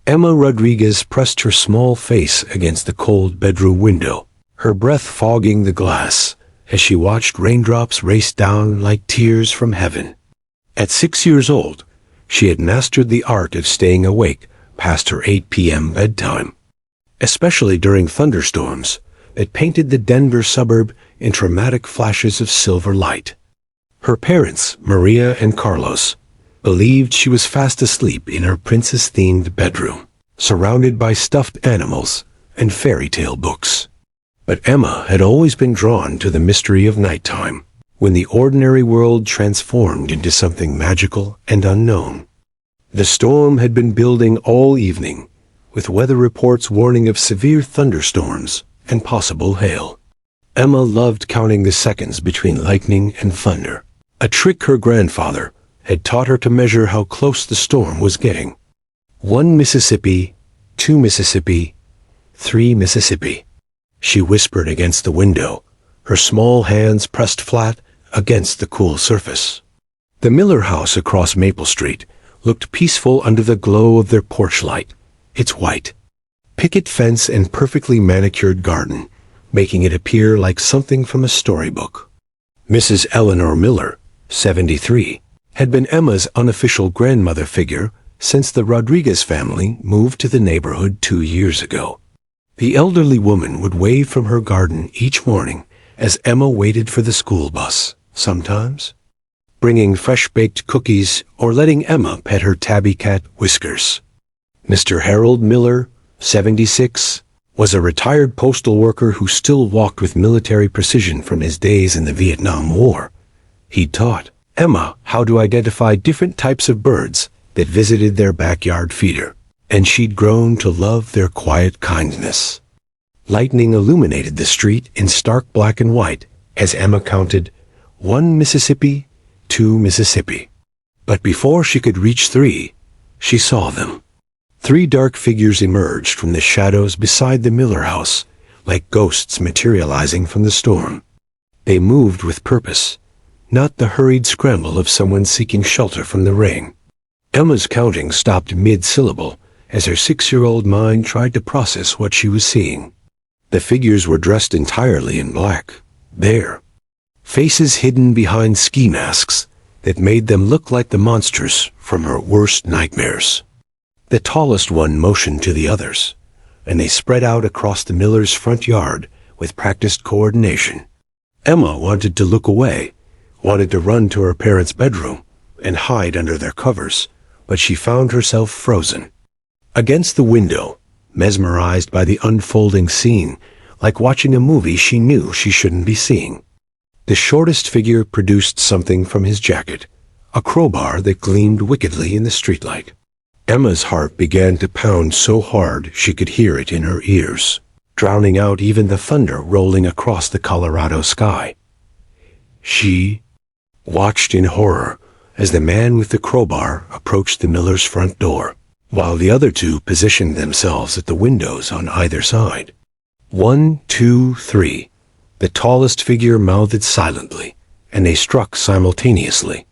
Emma Rodriguez pressed her small face against the cold bedroom window, her breath fogging the glass as she watched raindrops race down like tears from heaven. At 6 years old, she had mastered the art of staying awake past her 8 p.m. bedtime, especially during thunderstorms that painted the Denver suburb in dramatic flashes of silver light. Her parents, Maria and Carlos, believed she was fast asleep in her princess-themed bedroom, surrounded by stuffed animals and fairy tale books. But Emma had always been drawn to the mystery of nighttime, when the ordinary world transformed into something magical and unknown. The storm had been building all evening, with weather reports warning of severe thunderstorms and possible hail. Emma loved counting the seconds between lightning and thunder, a trick her grandfather had taught her to measure how close the storm was getting. 1 Mississippi, 2 Mississippi, 3 Mississippi. She whispered against the window, her small hands pressed flat against the cool surface. The Miller house across Maple Street looked peaceful under the glow of their porch light, its white picket fence and perfectly manicured garden, making it appear like something from a storybook. Mrs. Eleanor Miller, 73, had been Emma's unofficial grandmother figure since the Rodriguez family moved to the neighborhood 2 years ago. The elderly woman would wave from her garden each morning as Emma waited for the school bus, sometimes bringing fresh-baked cookies or letting Emma pet her tabby cat Whiskers. Mr. Harold Miller, 76, was a retired postal worker who still walked with military precision from his days in the Vietnam War. He taught Emma how to identify different types of birds that visited their backyard feeder, and she'd grown to love their quiet kindness. Lightning illuminated the street in stark black and white as Emma counted 1 Mississippi, 2 Mississippi. But before she could reach 3, she saw them. 3 dark figures emerged from the shadows beside the Miller house, like ghosts materializing from the storm. They moved with purpose, not the hurried scramble of someone seeking shelter from the rain. Emma's counting stopped mid-syllable as her 6-year-old mind tried to process what she was seeing. The figures were dressed entirely in black, bare, faces hidden behind ski masks that made them look like the monsters from her worst nightmares. The tallest one motioned to the others, and they spread out across the Miller's front yard with practiced coordination. Emma wanted to look away, wanted to run to her parents' bedroom and hide under their covers, but she found herself frozen. Against the window, mesmerized by the unfolding scene, like watching a movie she knew she shouldn't be seeing. The shortest figure produced something from his jacket, a crowbar that gleamed wickedly in the streetlight. Emma's heart began to pound so hard she could hear it in her ears, drowning out even the thunder rolling across the Colorado sky. She watched in horror as the man with the crowbar approached the Miller's front door, while the other 2 positioned themselves at the windows on either side. 1, 2, 3. The tallest figure mouthed silently, and they struck simultaneously.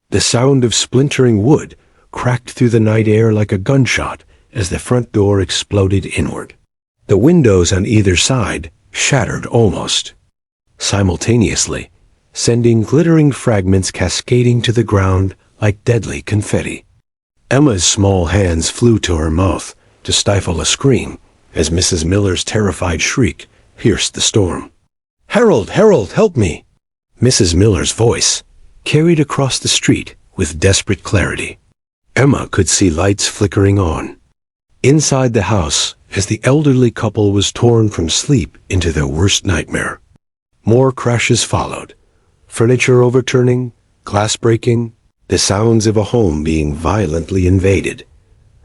The sound of splintering wood cracked through the night air like a gunshot as the front door exploded inward. The windows on either side shattered almost simultaneously, sending glittering fragments cascading to the ground like deadly confetti. Emma's small hands flew to her mouth to stifle a scream as Mrs. Miller's terrified shriek pierced the storm. "Harold, Harold, help me!" Mrs. Miller's voice carried across the street with desperate clarity. Emma could see lights flickering on inside the house as the elderly couple was torn from sleep into their worst nightmare. More crashes followed, furniture overturning, glass breaking, the sounds of a home being violently invaded.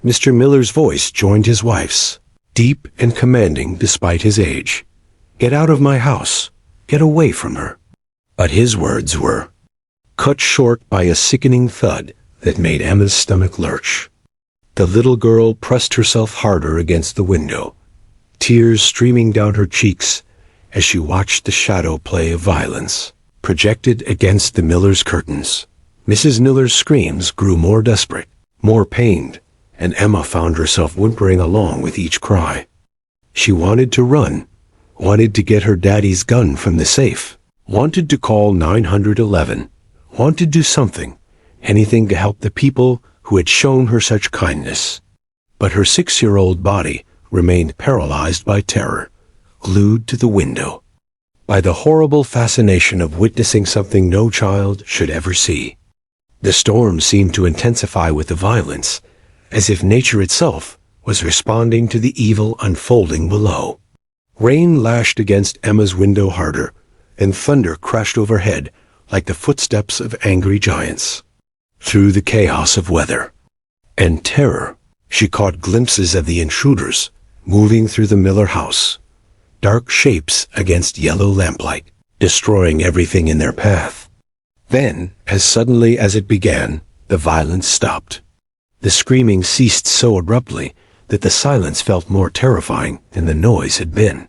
Mr. Miller's voice joined his wife's, deep and commanding despite his age. "Get out of my house. Get away from her." But his words were cut short by a sickening thud that made Emma's stomach lurch. The little girl pressed herself harder against the window, tears streaming down her cheeks as she watched the shadow play of violence projected against the Miller's curtains. Mrs. Miller's screams grew more desperate, more pained, and Emma found herself whimpering along with each cry. She wanted to run, wanted to get her daddy's gun from the safe, wanted to call 911, wanted to do something, anything to help the people who had shown her such kindness. But her 6-year-old body remained paralyzed by terror, glued to the window, by the horrible fascination of witnessing something no child should ever see. The storm seemed to intensify with the violence, as if nature itself was responding to the evil unfolding below. Rain lashed against Emma's window harder, and thunder crashed overhead like the footsteps of angry giants. Through the chaos of weather and terror, she caught glimpses of the intruders moving through the Miller house, dark shapes against yellow lamplight, destroying everything in their path. Then, as suddenly as it began, the violence stopped. The screaming ceased so abruptly that the silence felt more terrifying than the noise had been.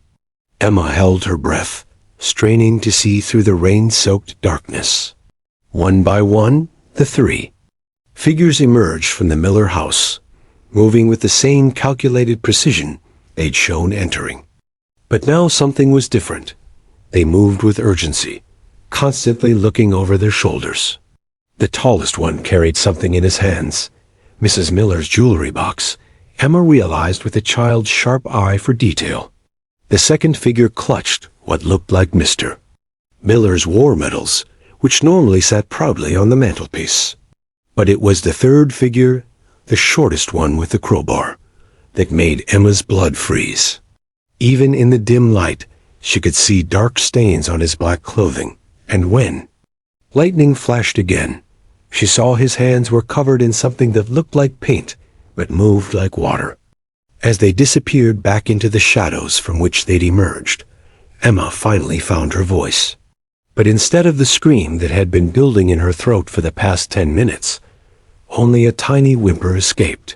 Emma held her breath, straining to see through the rain-soaked darkness. One by one, the 3 figures emerged from the Miller house, moving with the same calculated precision they'd shown entering. But now something was different. They moved with urgency, constantly looking over their shoulders. The tallest one carried something in his hands, Mrs. Miller's jewelry box, Emma realized with a child's sharp eye for detail. The second figure clutched what looked like Mr. Miller's war medals, which normally sat proudly on the mantelpiece. But it was the third figure, the shortest one with the crowbar, that made Emma's blood freeze. Even in the dim light, she could see dark stains on his black clothing, and when lightning flashed again, she saw his hands were covered in something that looked like paint, but moved like water. As they disappeared back into the shadows from which they'd emerged, Emma finally found her voice. But instead of the scream that had been building in her throat for the past 10 minutes, only a tiny whimper escaped.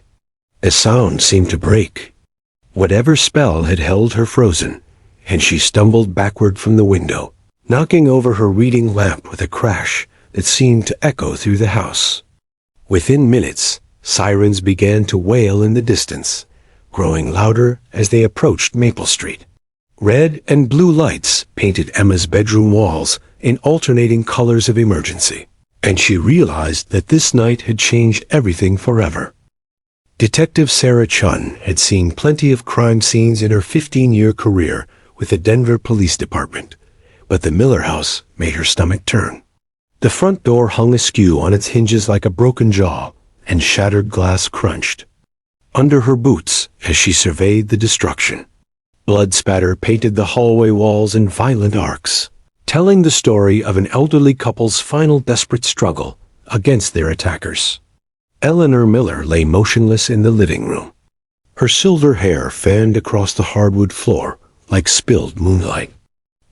A sound seemed to break. Whatever spell had held her frozen, and she stumbled backward from the window, knocking over her reading lamp with a crash that seemed to echo through the house. Within minutes, sirens began to wail in the distance, growing louder as they approached Maple Street. Red and blue lights painted Emma's bedroom walls in alternating colors of emergency, and she realized that this night had changed everything forever. Detective Sarah Chun had seen plenty of crime scenes in her 15-year career with the Denver Police Department, but the Miller house made her stomach turn. The front door hung askew on its hinges like a broken jaw, and shattered glass crunched under her boots as she surveyed the destruction. Blood spatter painted the hallway walls in violent arcs, telling the story of an elderly couple's final desperate struggle against their attackers. Eleanor Miller lay motionless in the living room, her silver hair fanned across the hardwood floor like spilled moonlight.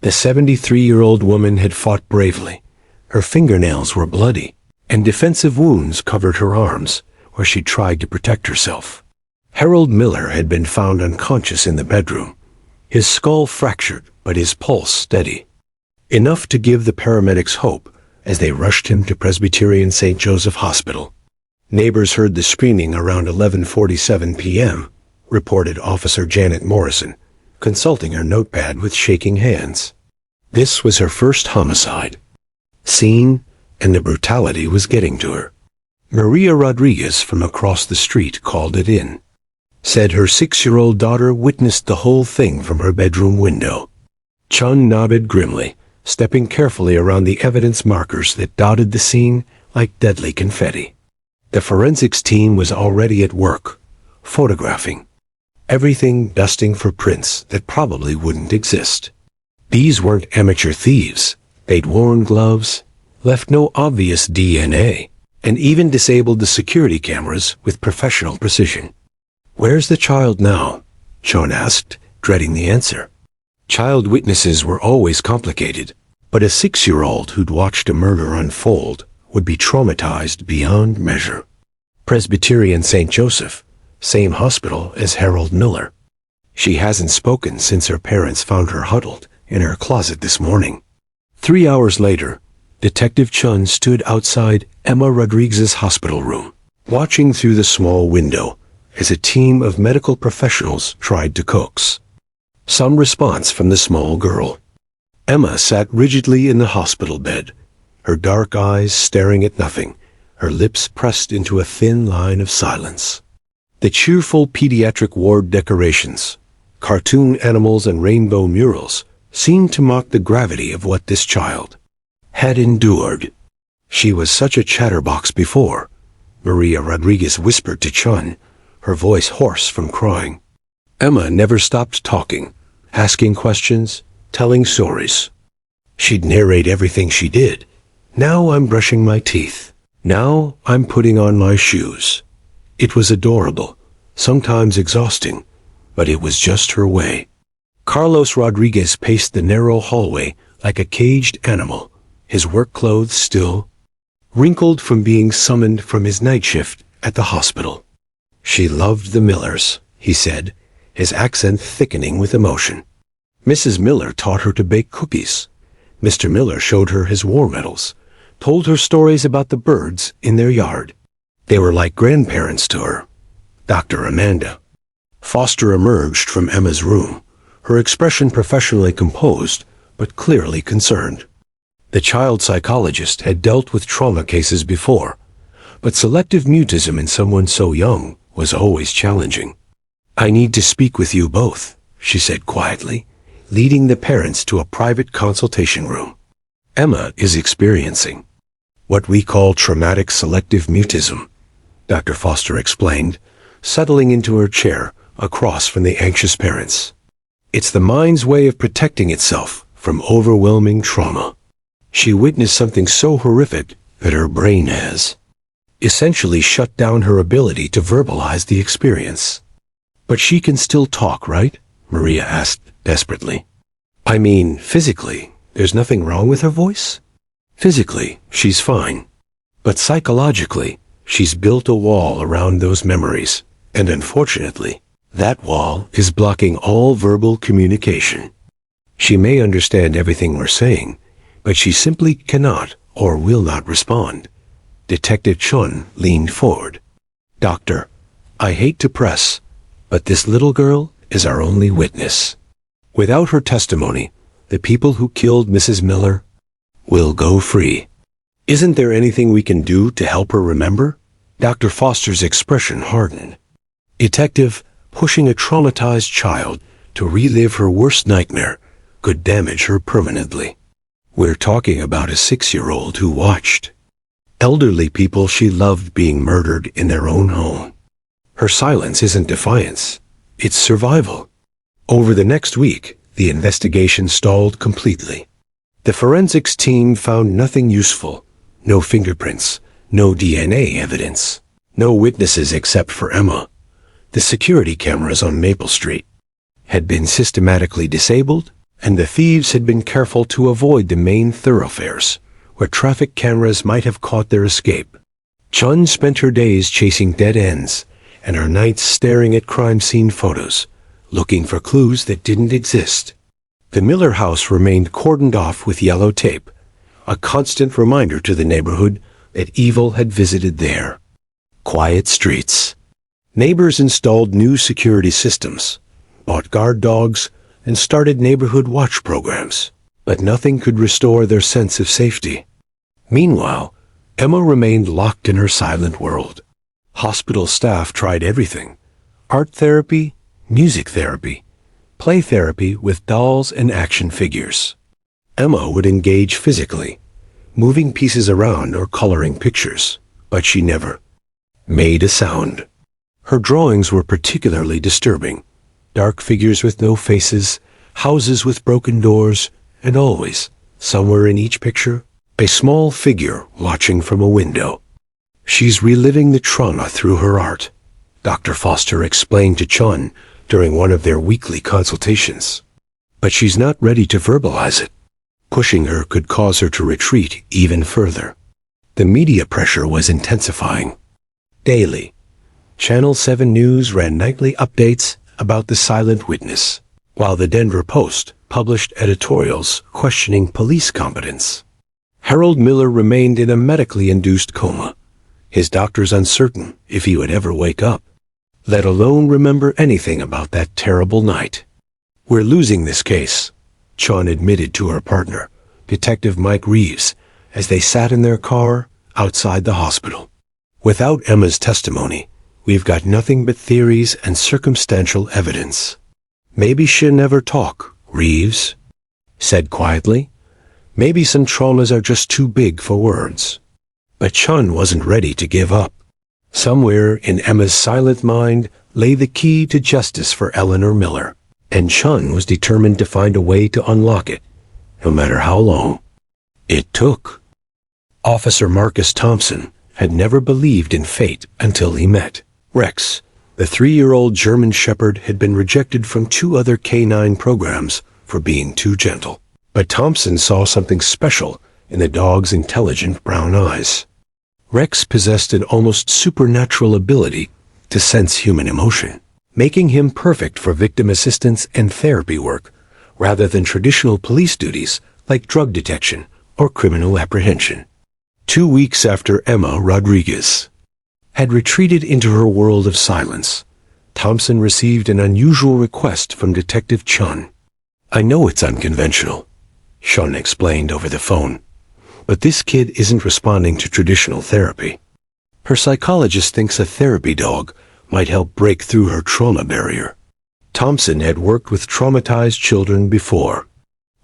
The 73-year-old woman had fought bravely. Her fingernails were bloody, and defensive wounds covered her arms where she tried to protect herself. Harold Miller had been found unconscious in the bedroom, his skull fractured but his pulse steady, enough to give the paramedics hope as they rushed him to Presbyterian St. Joseph Hospital. Neighbors heard the screaming around 11:47 p.m., reported Officer Janet Morrison, consulting her notepad with shaking hands. This was her first homicide. Seen, and the brutality was getting to her. Maria Rodriguez from across the street called it in. Said her 6-year-old daughter witnessed the whole thing from her bedroom window. Chun nodded grimly, stepping carefully around the evidence markers that dotted the scene like deadly confetti. The forensics team was already at work, photographing everything, dusting for prints that probably wouldn't exist. These weren't amateur thieves. They'd worn gloves, left no obvious DNA, and even disabled the security cameras with professional precision. "Where's the child now?" Chun asked, dreading the answer. Child witnesses were always complicated, but a 6-year-old who'd watched a murder unfold would be traumatized beyond measure. Presbyterian St. Joseph, same hospital as Harold Miller. She hasn't spoken since her parents found her huddled in her closet this morning. 3 hours later, Detective Chun stood outside Emma Rodriguez's hospital room, watching through the small window as a team of medical professionals tried to coax some response from the small girl. Emma sat rigidly in the hospital bed, her dark eyes staring at nothing, her lips pressed into a thin line of silence. The cheerful pediatric ward decorations, cartoon animals and rainbow murals seemed to mock the gravity of what this child had endured. She was such a chatterbox before, Maria Rodriguez whispered to Chun, her voice hoarse from crying. Emma never stopped talking, asking questions, telling stories. She'd narrate everything she did. Now I'm brushing my teeth. Now I'm putting on my shoes. It was adorable, sometimes exhausting, but it was just her way. Carlos Rodriguez paced the narrow hallway like a caged animal, his work clothes still wrinkled from being summoned from his night shift at the hospital. She loved the Millers, he said, his accent thickening with emotion. Mrs. Miller taught her to bake cookies. Mr. Miller showed her his war medals, told her stories about the birds in their yard. They were like grandparents to her. Dr. Amanda Foster emerged from Emma's room, her expression professionally composed, but clearly concerned. The child psychologist had dealt with trauma cases before, but selective mutism in someone so young was always challenging. I need to speak with you both, she said quietly, leading the parents to a private consultation room. Emma is experiencing what we call traumatic selective mutism, Dr. Foster explained, settling into her chair across from the anxious parents. It's the mind's way of protecting itself from overwhelming trauma. She witnessed something so horrific that her brain has essentially shut down her ability to verbalize the experience. But she can still talk, right? Maria asked desperately. I mean, physically, there's nothing wrong with her voice? Physically, she's fine. But psychologically, she's built a wall around those memories, and unfortunately, that wall is blocking all verbal communication. She may understand everything we're saying, but she simply cannot or will not respond. Detective Chun leaned forward. Doctor, I hate to press, but this little girl is our only witness. Without her testimony, the people who killed Mrs. Miller will go free. Isn't there anything we can do to help her remember? Dr. Foster's expression hardened. Detective, pushing a traumatized child to relive her worst nightmare could damage her permanently. We're talking about a 6-year-old who watched elderly people she loved being murdered in their own home. Her silence isn't defiance, it's survival. Over the next week, the investigation stalled completely. The forensics team found nothing useful, no fingerprints, no DNA evidence, no witnesses except for Emma. The security cameras on Maple Street had been systematically disabled, and the thieves had been careful to avoid the main thoroughfares, where traffic cameras might have caught their escape. Chun spent her days chasing dead ends, and her nights staring at crime scene photos, looking for clues that didn't exist. The Miller house remained cordoned off with yellow tape, a constant reminder to the neighborhood that evil had visited there. Quiet streets. Neighbors installed new security systems, bought guard dogs, and started neighborhood watch programs, but nothing could restore their sense of safety. Meanwhile, Emma remained locked in her silent world. Hospital staff tried everything: art therapy, music therapy, play therapy with dolls and action figures. Emma would engage physically, moving pieces around or coloring pictures, but she never made a sound. Her drawings were particularly disturbing: dark figures with no faces, houses with broken doors, and always, somewhere in each picture, a small figure watching from a window. She's reliving the trauma through her art, Dr. Foster explained to Chun during one of their weekly consultations. But she's not ready to verbalize it. Pushing her could cause her to retreat even further. The media pressure was intensifying. Daily, Channel 7 News ran nightly updates about the silent witness, while the Denver Post published editorials questioning police competence. Harold Miller remained in a medically induced coma, his doctors uncertain if he would ever wake up. let alone remember anything about that terrible night. We're losing this case, Chun admitted to her partner, Detective Mike Reeves, as they sat in their car outside the hospital. Without Emma's testimony, we've got nothing but theories and circumstantial evidence. Maybe she'll never talk, Reeves said quietly. Maybe some traumas are just too big for words. But Chun wasn't ready to give up. Somewhere in Emma's silent mind lay the key to justice for Eleanor Miller, and Chun was determined to find a way to unlock it, no matter how long it took. Officer Marcus Thompson had never believed in fate until he met Rex. The 3-year-old German Shepherd had been rejected from 2 other canine programs for being too gentle. But Thompson saw something special in the dog's intelligent brown eyes. Rex possessed an almost supernatural ability to sense human emotion, making him perfect for victim assistance and therapy work, rather than traditional police duties like drug detection or criminal apprehension. 2 weeks after Emma Rodriguez had retreated into her world of silence, Thompson received an unusual request from Detective Chun. I know it's unconventional, Chun explained over the phone, but this kid isn't responding to traditional therapy. Her psychologist thinks a therapy dog might help break through her trauma barrier. Thompson had worked with traumatized children before.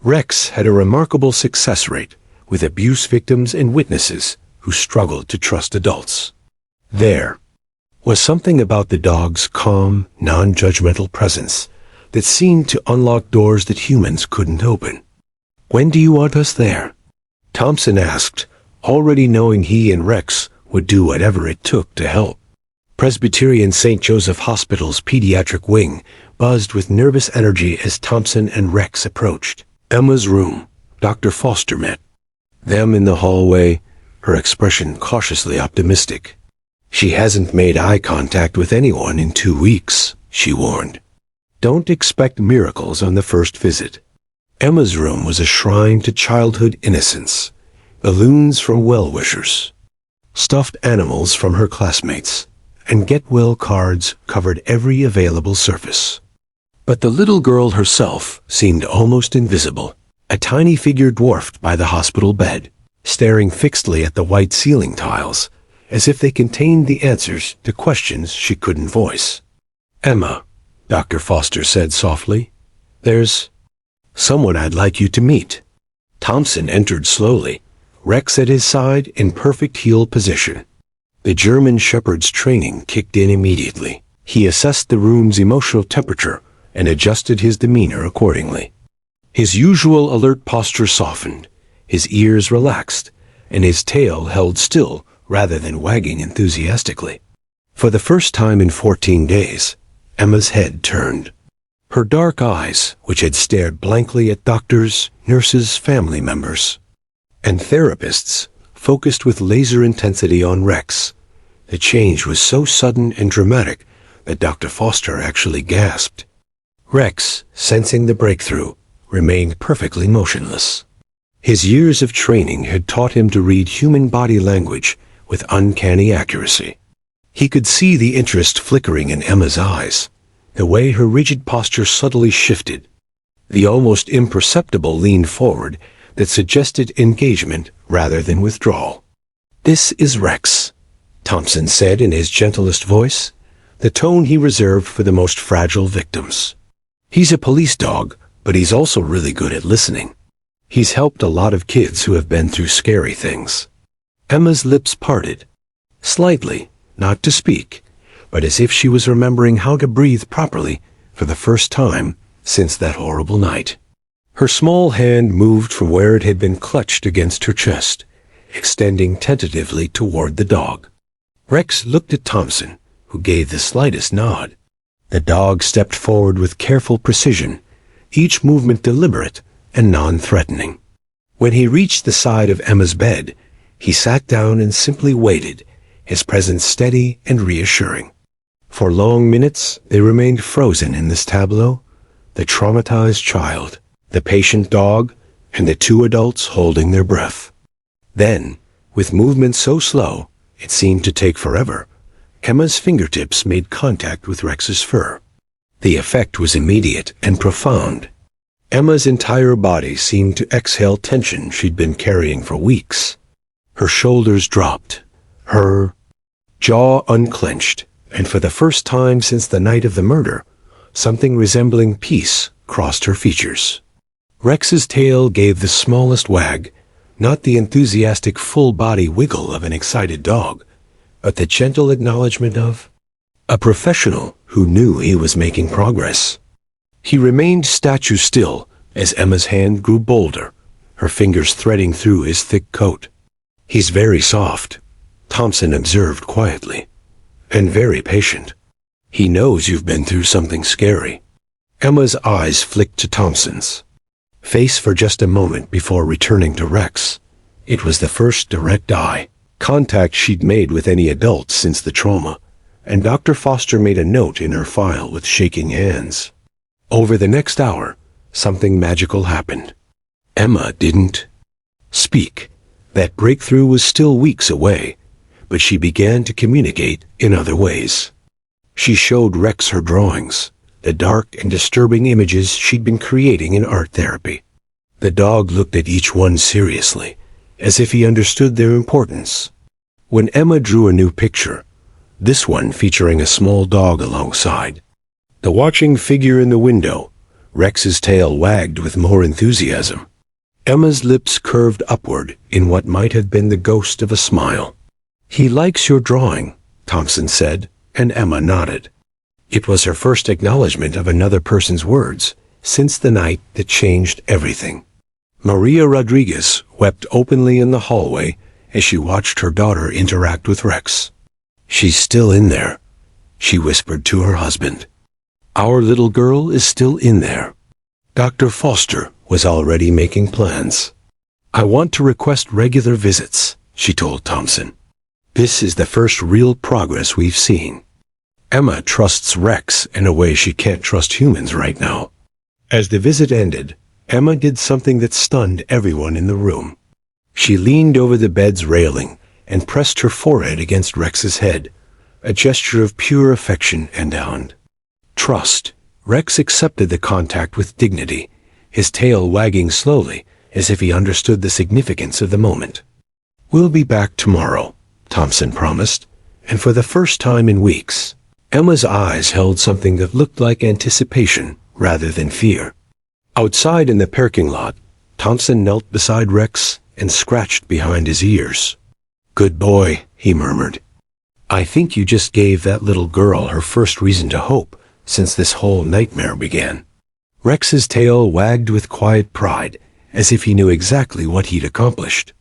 Rex had a remarkable success rate with abuse victims and witnesses who struggled to trust adults. There was something about the dog's calm, non-judgmental presence that seemed to unlock doors that humans couldn't open. When do you want us there? Thompson asked, already knowing he and Rex would do whatever it took to help. Presbyterian St. Joseph Hospital's pediatric wing buzzed with nervous energy as Thompson and Rex approached Emma's room. Dr. Foster met them in the hallway, her expression cautiously optimistic. She hasn't made eye contact with anyone in 2 weeks, she warned. Don't expect miracles on the first visit. Emma's room was a shrine to childhood innocence. Balloons from well-wishers, stuffed animals from her classmates, and get-well cards covered every available surface. But the little girl herself seemed almost invisible, a tiny figure dwarfed by the hospital bed, staring fixedly at the white ceiling tiles, as if they contained the answers to questions she couldn't voice. Emma, Dr. Foster said softly, there's someone I'd like you to meet. Thompson entered slowly, Rex at his side in perfect heel position. The German Shepherd's training kicked in immediately. He assessed the room's emotional temperature and adjusted his demeanor accordingly. His usual alert posture softened, his ears relaxed, and his tail held still rather than wagging enthusiastically. For the first time in 14 days, Emma's head turned. Her dark eyes, which had stared blankly at doctors, nurses, family members, and therapists, focused with laser intensity on Rex. The change was so sudden and dramatic that Dr. Foster actually gasped. Rex, sensing the breakthrough, remained perfectly motionless. His years of training had taught him to read human body language with uncanny accuracy. He could see the interest flickering in Emma's eyes, the way her rigid posture subtly shifted, the almost imperceptible lean forward that suggested engagement rather than withdrawal. This is Rex, Thompson said in his gentlest voice, the tone he reserved for the most fragile victims. He's a police dog, but he's also really good at listening. He's helped a lot of kids who have been through scary things. Emma's lips parted, slightly, not to speak, but as if she was remembering how to breathe properly for the first time since that horrible night. Her small hand moved from where it had been clutched against her chest, extending tentatively toward the dog. Rex looked at Thompson, who gave the slightest nod. The dog stepped forward with careful precision, each movement deliberate and non-threatening. When he reached the side of Emma's bed, he sat down and simply waited, his presence steady and reassuring. For long minutes, they remained frozen in this tableau, the traumatized child, the patient dog, and the 2 adults holding their breath. Then, with movements so slow, it seemed to take forever, Emma's fingertips made contact with Rex's fur. The effect was immediate and profound. Emma's entire body seemed to exhale tension she'd been carrying for weeks. Her shoulders dropped, her jaw unclenched, and for the first time since the night of the murder, something resembling peace crossed her features. Rex's tail gave the smallest wag, not the enthusiastic full-body wiggle of an excited dog, but the gentle acknowledgement of a professional who knew he was making progress. He remained statue still as Emma's hand grew bolder, her fingers threading through his thick coat. "He's very soft," Thompson observed quietly, "and very patient. He knows you've been through something scary." Emma's eyes flicked to Thompson's face for just a moment before returning to Rex. It was the first direct eye contact she'd made with any adult since the trauma, and Dr. Foster made a note in her file with shaking hands. Over the next hour, something magical happened. Emma didn't speak. That breakthrough was still weeks away, but she began to communicate in other ways. She showed Rex her drawings, the dark and disturbing images she'd been creating in art therapy. The dog looked at each one seriously, as if he understood their importance. When Emma drew a new picture, this one featuring a small dog alongside the watching figure in the window, Rex's tail wagged with more enthusiasm. Emma's lips curved upward in what might have been the ghost of a smile. "He likes your drawing," Thompson said, and Emma nodded. It was her first acknowledgement of another person's words since the night that changed everything. Maria Rodriguez wept openly in the hallway as she watched her daughter interact with Rex. "She's still in there," she whispered to her husband. "Our little girl is still in there." Dr. Foster was already making plans. "I want to request regular visits," she told Thompson. "This is the first real progress we've seen. Emma trusts Rex in a way she can't trust humans right now." As the visit ended, Emma did something that stunned everyone in the room. She leaned over the bed's railing and pressed her forehead against Rex's head, a gesture of pure affection and trust. Rex accepted the contact with dignity, his tail wagging slowly as if he understood the significance of the moment. "We'll be back tomorrow," Thompson promised, and for the first time in weeks, Emma's eyes held something that looked like anticipation rather than fear. Outside in the parking lot, Thompson knelt beside Rex and scratched behind his ears. "Good boy," he murmured. "I think you just gave that little girl her first reason to hope since this whole nightmare began." Rex's tail wagged with quiet pride, as if he knew exactly what he'd accomplished.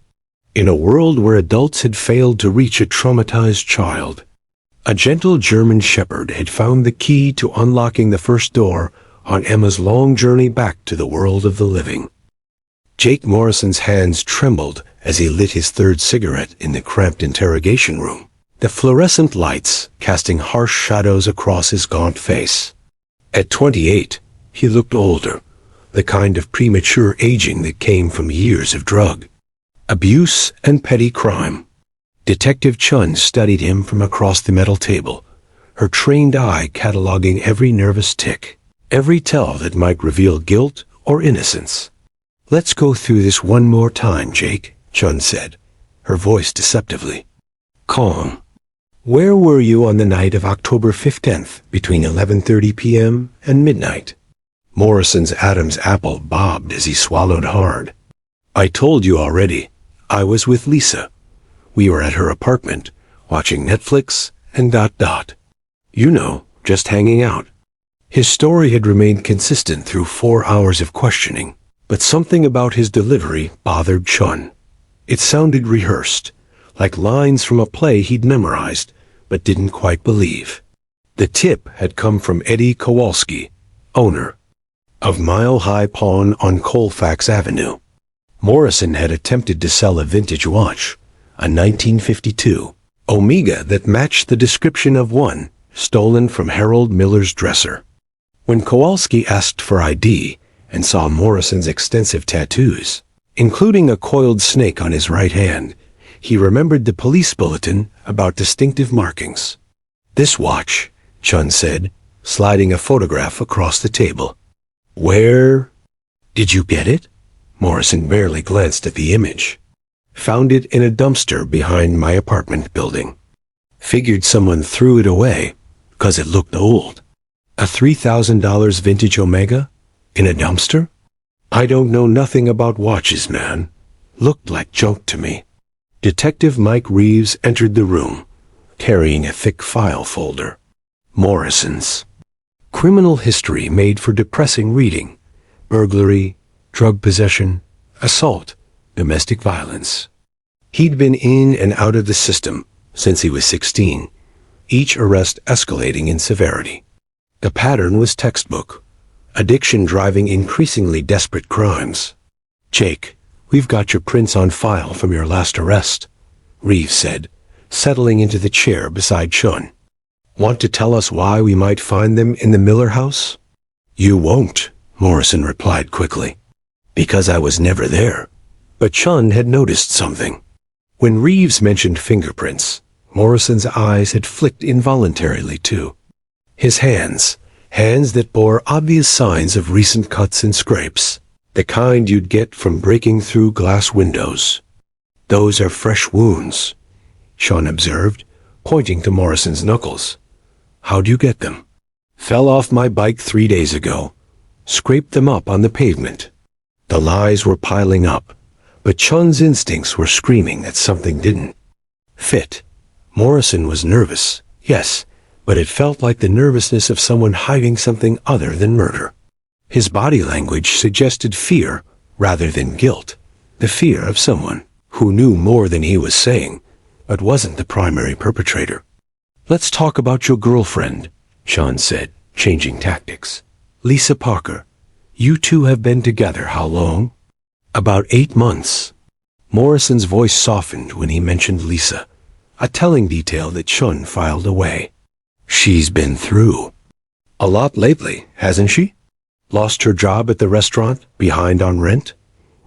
In a world where adults had failed to reach a traumatized child, a gentle German shepherd had found the key to unlocking the first door on Emma's long journey back to the world of the living. Jake Morrison's hands trembled as he lit his third cigarette in the cramped interrogation room, the fluorescent lights casting harsh shadows across his gaunt face. At 28, he looked older, the kind of premature aging that came from years of drug abuse and petty crime. Detective Chun studied him from across the metal table, her trained eye cataloging every nervous tick, every tell that might reveal guilt or innocence. "Let's go through this one more time, Jake," Chun said, her voice deceptively calm. "Where were you on the night of October 15th between 11:30 p.m. and midnight?" Morrison's Adam's apple bobbed as he swallowed hard. "I told you already. I was with Lisa. We were at her apartment, watching Netflix and ... You know, just hanging out." His story had remained consistent through 4 hours of questioning, but something about his delivery bothered Chun. It sounded rehearsed, like lines from a play he'd memorized, but didn't quite believe. The tip had come from Eddie Kowalski, owner of Mile High Pawn on Colfax Avenue. Morrison had attempted to sell a vintage watch, a 1952 Omega that matched the description of one stolen from Harold Miller's dresser. When Kowalski asked for ID and saw Morrison's extensive tattoos, including a coiled snake on his right hand, he remembered the police bulletin about distinctive markings. This watch, Chun said, sliding a photograph across the table. Where did you get it? Morrison barely glanced at the image. Found it in a dumpster behind my apartment building. Figured someone threw it away, 'cause it looked old. A $3,000 vintage Omega? In a dumpster? I don't know nothing about watches, man. Looked like junk to me. Detective Mike Reeves entered the room, carrying a thick file folder. Morrison's. Criminal history made for depressing reading. Burglary, drug possession, assault, domestic violence. He'd been in and out of the system since he was 16, each arrest escalating in severity. The pattern was textbook. Addiction driving increasingly desperate crimes. Jake, we've got your prints on file from your last arrest, Reeves said, settling into the chair beside Chun. Want to tell us why we might find them in the Miller house? You won't, Morrison replied quickly. Because I was never there. But Chun had noticed something. When Reeves mentioned fingerprints, Morrison's eyes had flicked involuntarily too. His hands that bore obvious signs of recent cuts and scrapes, the kind you'd get from breaking through glass windows. Those are fresh wounds, Chun observed, pointing to Morrison's knuckles. How'd you get them? Fell off my bike 3 days ago. Scraped them up on the pavement. The lies were piling up, but Chun's instincts were screaming that something didn't fit. Morrison was nervous, yes, but it felt like the nervousness of someone hiding something other than murder. His body language suggested fear rather than guilt, the fear of someone who knew more than he was saying, but wasn't the primary perpetrator. Let's talk about your girlfriend, Chun said, changing tactics. Lisa Parker. You two have been together how long? About 8 months. Morrison's voice softened when he mentioned Lisa, a telling detail that Chun filed away. She's been through a lot lately, hasn't she? Lost her job at the restaurant, behind on rent?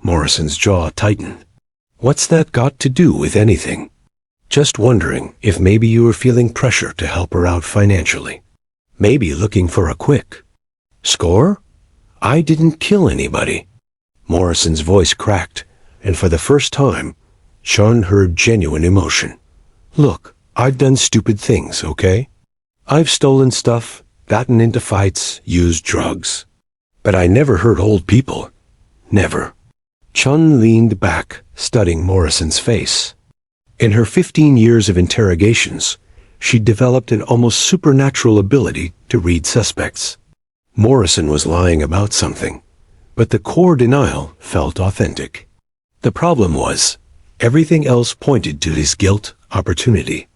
Morrison's jaw tightened. What's that got to do with anything? Just wondering if maybe you were feeling pressure to help her out financially. Maybe looking for a quick score? I didn't kill anybody. Morrison's voice cracked, and for the first time, Chun heard genuine emotion. Look, I've done stupid things, okay? I've stolen stuff, gotten into fights, used drugs. But I never hurt old people. Never. Chun leaned back, studying Morrison's face. In her 15 years of interrogations, she'd developed an almost supernatural ability to read suspects. Morrison was lying about something, but the core denial felt authentic. The problem was, everything else pointed to his guilt opportunity.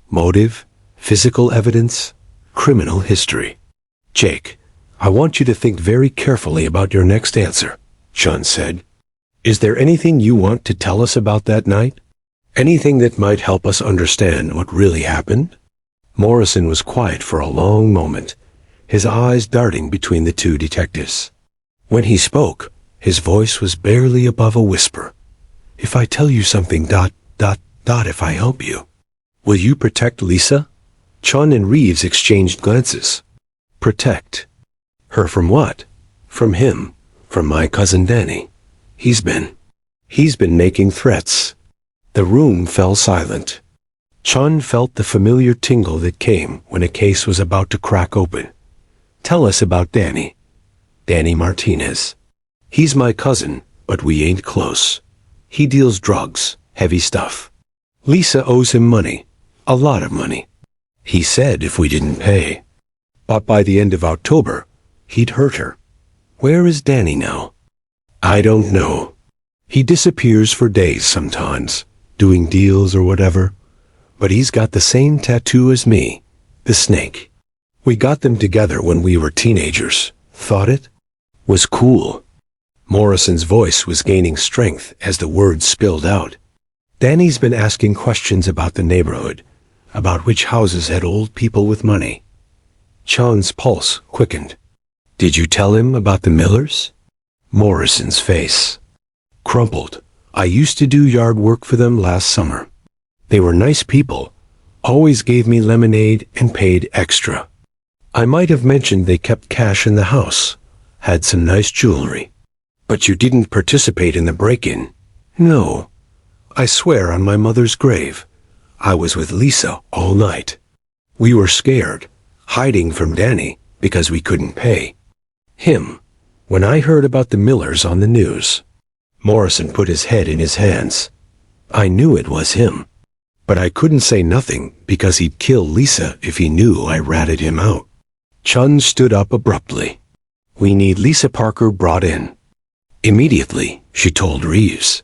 Motive, physical evidence, criminal history. Jake, I want you to think very carefully about your next answer, Chun said. Is there anything you want to tell us about that night? Anything that might help us understand what really happened? Morrison was quiet for a long moment, his eyes darting between the two detectives. When he spoke, his voice was barely above a whisper. If I tell you something ... if I help you, will you protect Lisa? Chun and Reeves exchanged glances. Protect her from what? From him, from my cousin Danny. He's been making threats. The room fell silent. Chun felt the familiar tingle that came when a case was about to crack open. Tell us about Danny. Danny Martinez. He's my cousin, but we ain't close. He deals drugs, heavy stuff. Lisa owes him money, a lot of money. He said if we didn't pay. But by the end of October, he'd hurt her. Where is Danny now? I don't know. He disappears for days sometimes, doing deals or whatever. But he's got the same tattoo as me, the snake. We got them together when we were teenagers. Thought it was cool. Morrison's voice was gaining strength as the words spilled out. Danny's been asking questions about the neighborhood, about which houses had old people with money. Chun's pulse quickened. Did you tell him about the Millers? Morrison's face crumpled. I used to do yard work for them last summer. They were nice people, Always gave me lemonade and paid extra. I might have mentioned they kept cash in the house, had some nice jewelry. But you didn't participate in the break-in. No. I swear on my mother's grave, I was with Lisa all night. We were scared, hiding from Danny because we couldn't pay him. When I heard about the Millers on the news, Morrison put his head in his hands. I knew it was him. But I couldn't say nothing because he'd kill Lisa if he knew I ratted him out. Chun stood up abruptly. We need Lisa Parker brought in. Immediately, she told Reeves.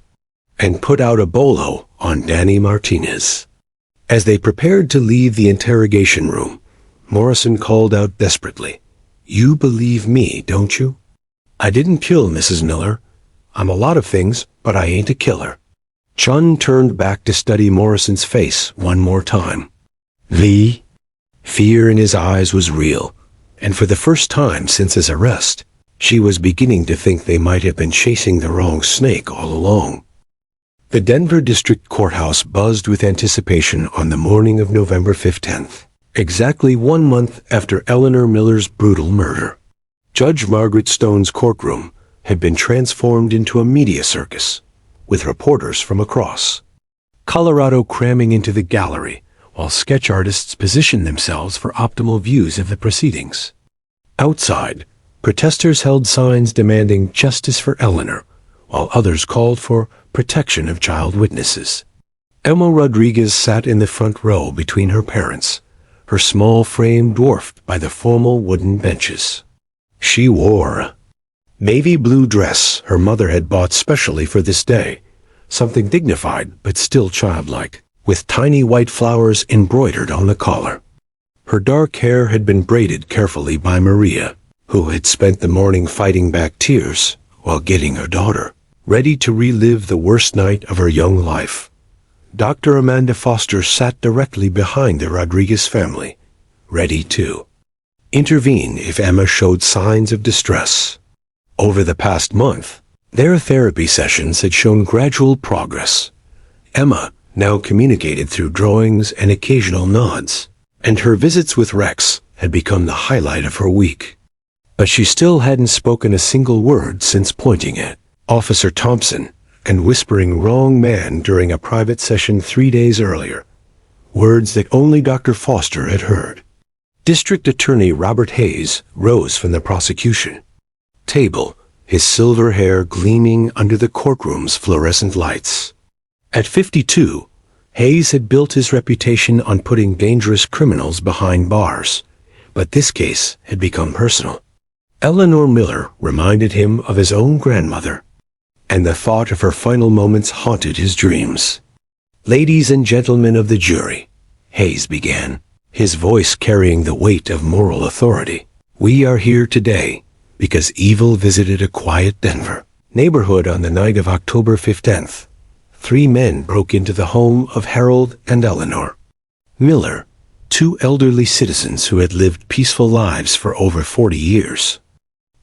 And put out a bolo on Danny Martinez. As they prepared to leave the interrogation room, Morrison called out desperately, "You believe me, don't you? I didn't kill Mrs. Miller. I'm a lot of things, but I ain't a killer." Chun turned back to study Morrison's face one more time. The fear in his eyes was real, and for the first time since his arrest, she was beginning to think they might have been chasing the wrong snake all along. The Denver District Courthouse buzzed with anticipation on the morning of November 15th, exactly 1 month after Eleanor Miller's brutal murder. Judge Margaret Stone's courtroom had been transformed into a media circus, with reporters from across Colorado cramming into the gallery, while sketch artists positioned themselves for optimal views of the proceedings. Outside, protesters held signs demanding justice for Eleanor, while others called for protection of child witnesses. Emma Rodriguez sat in the front row between her parents, her small frame dwarfed by the formal wooden benches. She wore a navy blue dress her mother had bought specially for this day, something dignified but still childlike, with tiny white flowers embroidered on the collar. Her dark hair had been braided carefully by Maria, who had spent the morning fighting back tears while getting her daughter ready to relive the worst night of her young life. Dr. Amanda Foster sat directly behind the Rodriguez family, ready to intervene if Emma showed signs of distress. Over the past month, their therapy sessions had shown gradual progress. Emma now communicated through drawings and occasional nods, and her visits with Rex had become the highlight of her week. But she still hadn't spoken a single word since pointing at Officer Thompson and whispering "wrong man" during a private session 3 days earlier, words that only Dr. Foster had heard. District Attorney Robert Hayes rose from the prosecution table, his silver hair gleaming under the courtroom's fluorescent lights. At 52, Hayes had built his reputation on putting dangerous criminals behind bars, but this case had become personal. Eleanor Miller reminded him of his own grandmother, and the thought of her final moments haunted his dreams. "Ladies and gentlemen of the jury," Hayes began, his voice carrying the weight of moral authority, "we are here today because evil visited a quiet Denver neighborhood on the night of October 15th. 3 men broke into the home of Harold and Eleanor Miller, 2 elderly citizens who had lived peaceful lives for over 40 years.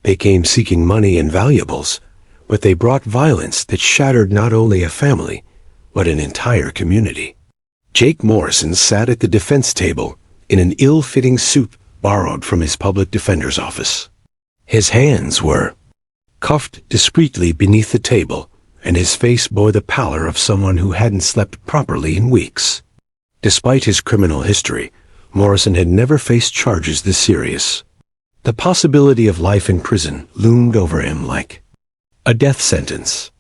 They came seeking money and valuables, but they brought violence that shattered not only a family, but an entire community. Jake Morrison sat at the defense table in an ill-fitting suit borrowed from his public defender's office. His hands were cuffed discreetly beneath the table, and his face bore the pallor of someone who hadn't slept properly in weeks. Despite his criminal history, Morrison had never faced charges this serious. The possibility of life in prison loomed over him like a death sentence.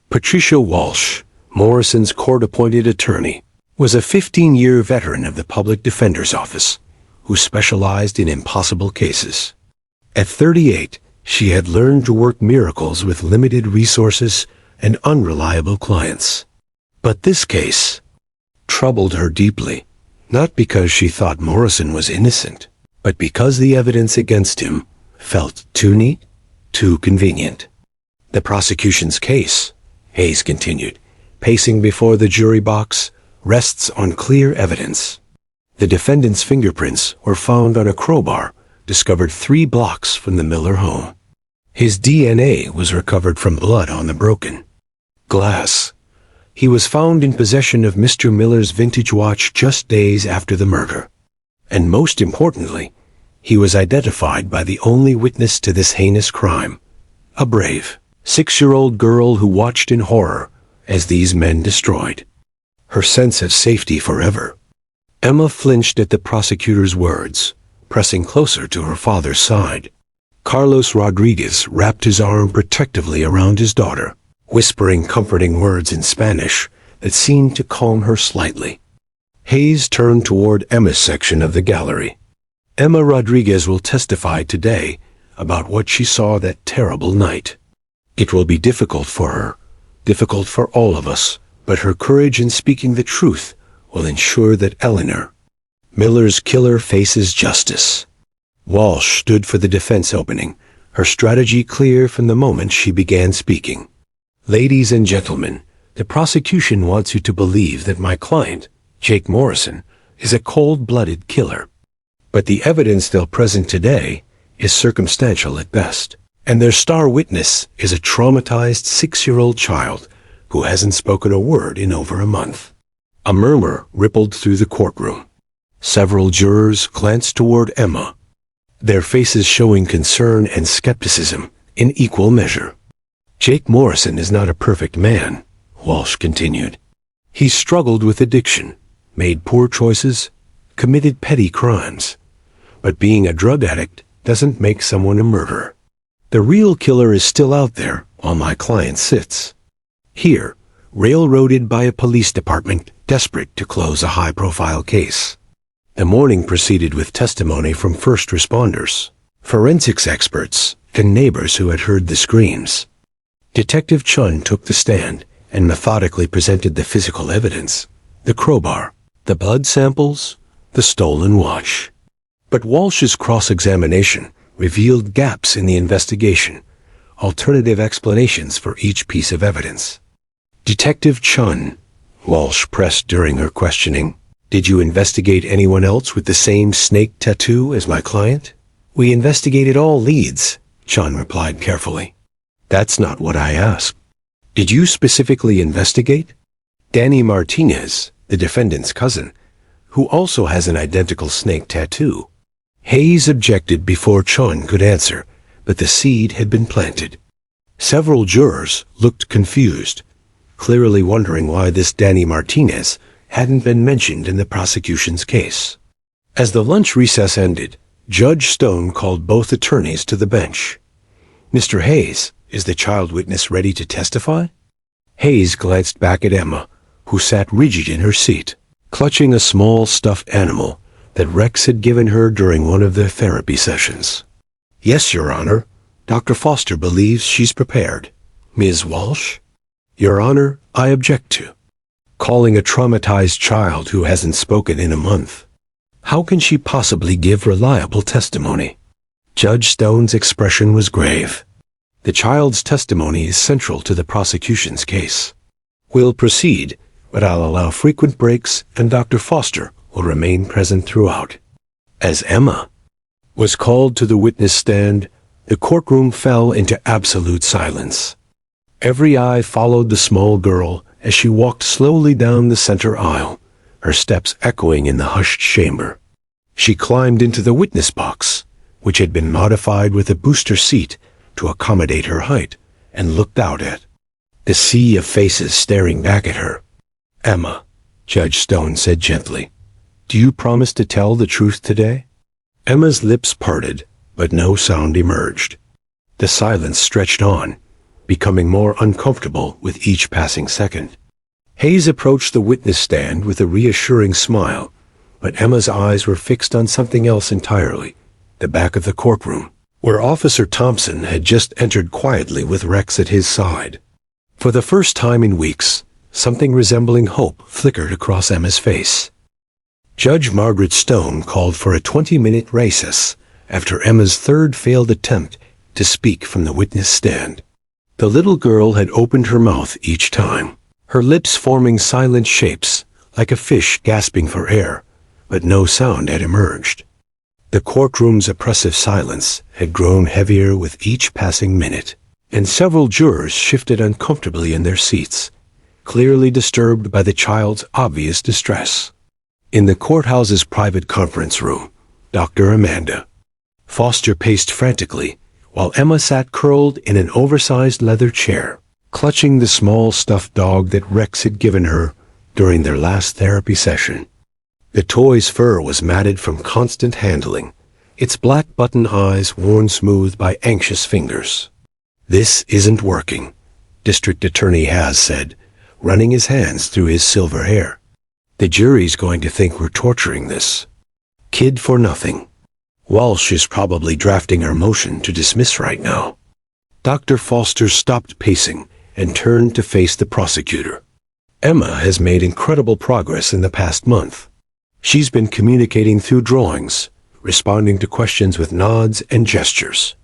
Patricia Walsh, Morrison's court-appointed attorney, was a 15-year veteran of the public defender's office who specialized in impossible cases. At 38, she had learned to work miracles with limited resources and unreliable clients. But this case troubled her deeply, not because she thought Morrison was innocent, but because the evidence against him felt too neat, too convenient. "The prosecution's case," Hayes continued, pacing before the jury box, "rests on clear evidence. The defendant's fingerprints were found on a crowbar discovered 3 blocks from the Miller home. His DNA was recovered from blood on the broken glass. He was found in possession of Mr. Miller's vintage watch just days after the murder. And most importantly, he was identified by the only witness to this heinous crime, a brave, 6-year-old girl who watched in horror as these men destroyed her sense of safety forever. Emma flinched at the prosecutor's words, pressing closer to her father's side. Carlos Rodriguez wrapped his arm protectively around his daughter, whispering comforting words in Spanish that seemed to calm her slightly. Hayes turned toward Emma's section of the gallery. Emma Rodriguez will testify today about what she saw that terrible night. It will be difficult for her, difficult for all of us, but her courage in speaking the truth will ensure that Eleanor, Miller's killer, faces justice. Walsh stood for the defense opening, her strategy clear from the moment she began speaking. Ladies and gentlemen, the prosecution wants you to believe that my client, Jake Morrison, is a cold-blooded killer. But the evidence still present today is circumstantial at best, and their star witness is a traumatized 6-year-old child who hasn't spoken a word in over a month. A murmur rippled through the courtroom. Several jurors glanced toward Emma, their faces showing concern and skepticism in equal measure. Jake Morrison is not a perfect man, Walsh continued. He struggled with addiction, made poor choices, committed petty crimes. But being a drug addict doesn't make someone a murderer. The real killer is still out there while my client sits here, railroaded by a police department desperate to close a high-profile case. The morning proceeded with testimony from first responders, forensics experts, and neighbors who had heard the screams. Detective Chun took the stand and methodically presented the physical evidence, the crowbar, the blood samples, the stolen watch. But Walsh's cross-examination revealed gaps in the investigation, alternative explanations for each piece of evidence. Detective Chun, Walsh pressed during her questioning, did you investigate anyone else with the same snake tattoo as my client? We investigated all leads, Chun replied carefully. That's not what I asked. Did you specifically investigate Danny Martinez, the defendant's cousin, who also has an identical snake tattoo? Hayes objected before Chun could answer, but the seed had been planted. Several jurors looked confused, clearly wondering why this Danny Martinez hadn't been mentioned in the prosecution's case. As the lunch recess ended, Judge Stone called both attorneys to the bench. Mr. Hayes, is the child witness ready to testify? Hayes glanced back at Emma, who sat rigid in her seat, clutching a small stuffed animal that Rex had given her during one of their therapy sessions. Yes, Your Honor. Dr. Foster believes she's prepared. Ms. Walsh? Your Honor, I object to calling a traumatized child who hasn't spoken in a month. How can she possibly give reliable testimony? Judge Stone's expression was grave. The child's testimony is central to the prosecution's case. We'll proceed, but I'll allow frequent breaks and Dr. Foster will remain present throughout. As Emma was called to the witness stand, the courtroom fell into absolute silence. Every eye followed the small girl as she walked slowly down the center aisle, her steps echoing in the hushed chamber. She climbed into the witness box, which had been modified with a booster seat to accommodate her height, and looked out at the sea of faces staring back at her. Emma, Judge Stone said gently, do you promise to tell the truth today? Emma's lips parted, but no sound emerged. The silence stretched on, becoming more uncomfortable with each passing second. Hayes approached the witness stand with a reassuring smile, but Emma's eyes were fixed on something else entirely, the back of the courtroom, where Officer Thompson had just entered quietly with Rex at his side. For the first time in weeks, something resembling hope flickered across Emma's face. Judge Margaret Stone called for a 20-minute recess after Emma's third failed attempt to speak from the witness stand. The little girl had opened her mouth each time, her lips forming silent shapes, like a fish gasping for air, but no sound had emerged. The courtroom's oppressive silence had grown heavier with each passing minute, and several jurors shifted uncomfortably in their seats, clearly disturbed by the child's obvious distress. In the courthouse's private conference room, Dr. Amanda Foster paced frantically, while Emma sat curled in an oversized leather chair, clutching the small stuffed dog that Rex had given her during their last therapy session. The toy's fur was matted from constant handling, its black button eyes worn smooth by anxious fingers. "This isn't working," District Attorney Has said, running his hands through his silver hair. "The jury's going to think we're torturing this kid for nothing. Walsh is probably drafting our motion to dismiss right now." Dr. Foster stopped pacing and turned to face the prosecutor. "Emma has made incredible progress in the past month. She's been communicating through drawings, responding to questions with nods and gestures.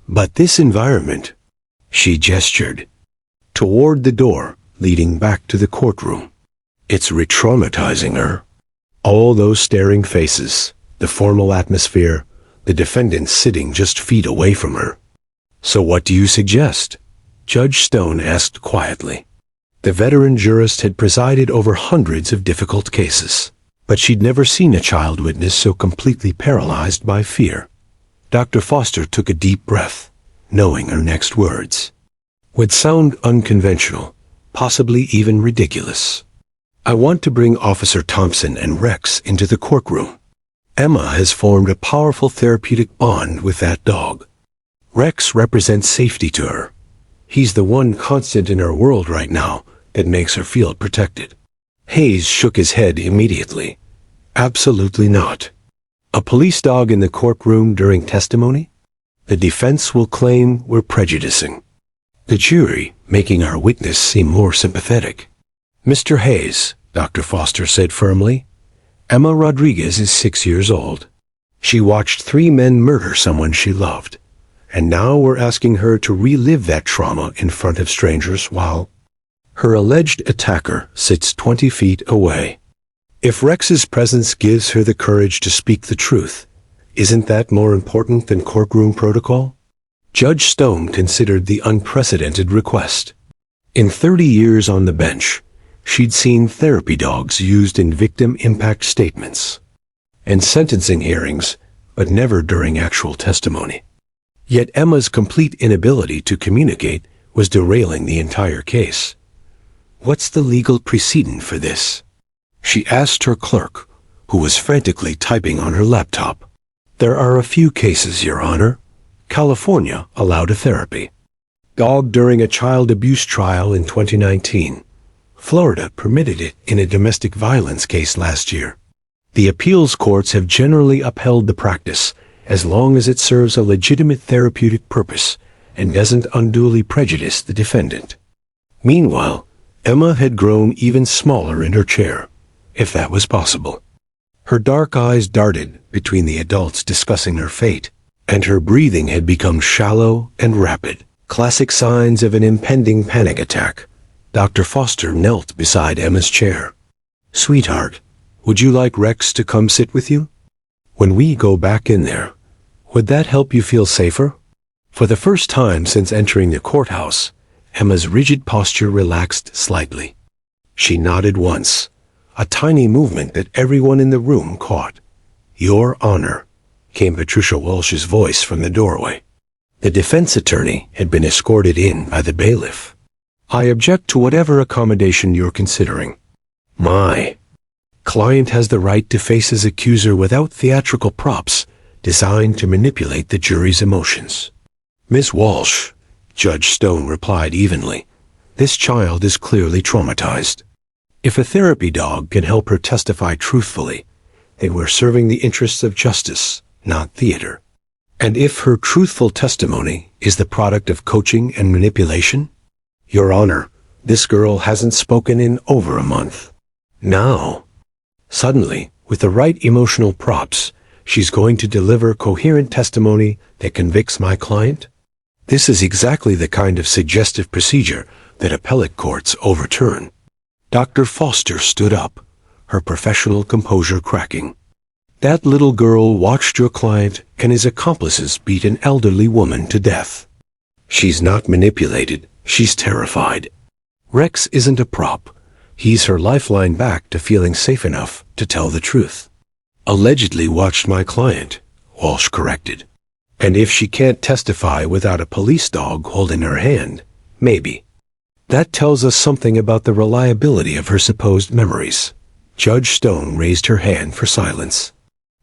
But this environment," she gestured toward the door leading back to the courtroom, "it's re-traumatizing her. All those staring faces, the formal atmosphere, the defendant sitting just feet away from her." "So what do you suggest?" Judge Stone asked quietly. The veteran jurist had presided over hundreds of difficult cases, but she'd never seen a child witness so completely paralyzed by fear. Dr. Foster took a deep breath, knowing her next words would sound unconventional, possibly even ridiculous. "I want to bring Officer Thompson and Rex into the courtroom. Emma has formed a powerful therapeutic bond with that dog. Rex represents safety to her. He's the one constant in her world right now that makes her feel protected." Hayes shook his head immediately. "Absolutely not. A police dog in the courtroom during testimony? The defense will claim we're prejudicing the jury, making our witness seem more sympathetic." "Mr. Hayes," Dr. Foster said firmly, "Emma Rodriguez is 6 years old. She watched 3 men murder someone she loved, and now we're asking her to relive that trauma in front of strangers while her alleged attacker sits 20 feet away. If Rex's presence gives her the courage to speak the truth, isn't that more important than courtroom protocol?" Judge Stone considered the unprecedented request. In 30 years on the bench, she'd seen therapy dogs used in victim impact statements and sentencing hearings, but never during actual testimony. Yet Emma's complete inability to communicate was derailing the entire case. "What's the legal precedent for this?" she asked her clerk, who was frantically typing on her laptop. "There are a few cases, Your Honor. California allowed a therapy dog during a child abuse trial in 2019. Florida permitted it in a domestic violence case last year. The appeals courts have generally upheld the practice as long as it serves a legitimate therapeutic purpose and doesn't unduly prejudice the defendant." Meanwhile, Emma had grown even smaller in her chair, if that was possible. Her dark eyes darted between the adults discussing her fate, and her breathing had become shallow and rapid, classic signs of an impending panic attack. Dr. Foster knelt beside Emma's chair. "Sweetheart, would you like Rex to come sit with you? When we go back in there, would that help you feel safer?" For the first time since entering the courthouse, Emma's rigid posture relaxed slightly. She nodded once, a tiny movement that everyone in the room caught. "Your Honor," came Patricia Walsh's voice from the doorway. The defense attorney had been escorted in by the bailiff. "I object to whatever accommodation you're considering. My client has the right to face his accuser without theatrical props designed to manipulate the jury's emotions." "Miss Walsh," Judge Stone replied evenly, "this child is clearly traumatized. If a therapy dog can help her testify truthfully, then we're serving the interests of justice, not theater. And if her truthful testimony is the product of coaching and manipulation? Your Honor, this girl hasn't spoken in over a month. Now, suddenly, with the right emotional props, she's going to deliver coherent testimony that convicts my client? This is exactly the kind of suggestive procedure that appellate courts overturn." Dr. Foster stood up, her professional composure cracking. "That little girl watched your client and his accomplices beat an elderly woman to death. She's not manipulated, she's terrified. Rex isn't a prop. He's her lifeline back to feeling safe enough to tell the truth. Allegedly watched my client, Walsh corrected. And if she can't testify without a police dog holding her hand, maybe. That tells us something about the reliability of her supposed memories. Judge Stone raised her hand for silence.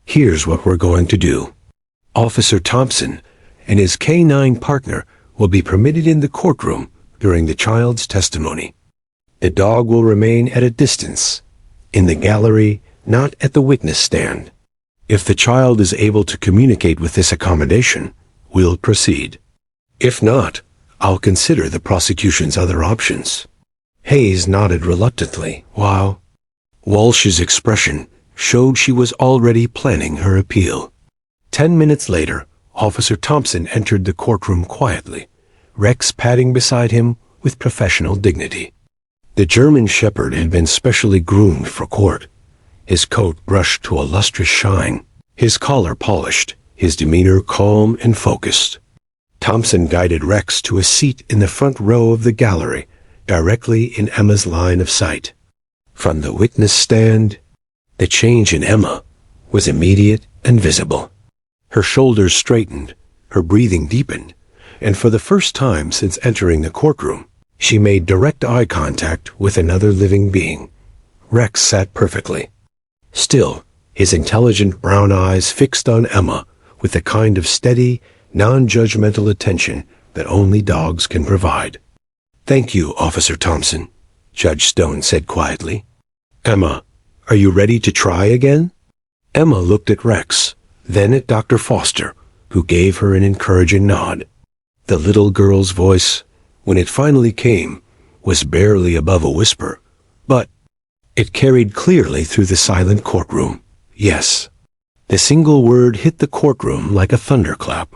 Here's what we're going to do. Officer Thompson and his K-9 partner will be permitted in the courtroom during the child's testimony. The dog will remain at a distance, in the gallery, not at the witness stand. If the child is able to communicate with this accommodation, we'll proceed. If not, I'll consider the prosecution's other options. Hayes nodded reluctantly, while Walsh's expression showed she was already planning her appeal. 10 minutes later, Officer Thompson entered the courtroom quietly, Rex padding beside him with professional dignity. The German Shepherd had been specially groomed for court, his coat brushed to a lustrous shine, his collar polished, his demeanor calm and focused. Thompson guided Rex to a seat in the front row of the gallery, directly in Emma's line of sight. From the witness stand, the change in Emma was immediate and visible. Her shoulders straightened, her breathing deepened, and for the first time since entering the courtroom, she made direct eye contact with another living being. Rex sat perfectly. Still, his intelligent brown eyes fixed on Emma with the kind of steady, non-judgmental attention that only dogs can provide. "Thank you, Officer Thompson," Judge Stone said quietly. "Emma, are you ready to try again?" Emma looked at Rex, then at Dr. Foster, who gave her an encouraging nod. The little girl's voice, when it finally came, was barely above a whisper, but it carried clearly through the silent courtroom. Yes. The single word hit the courtroom like a thunderclap.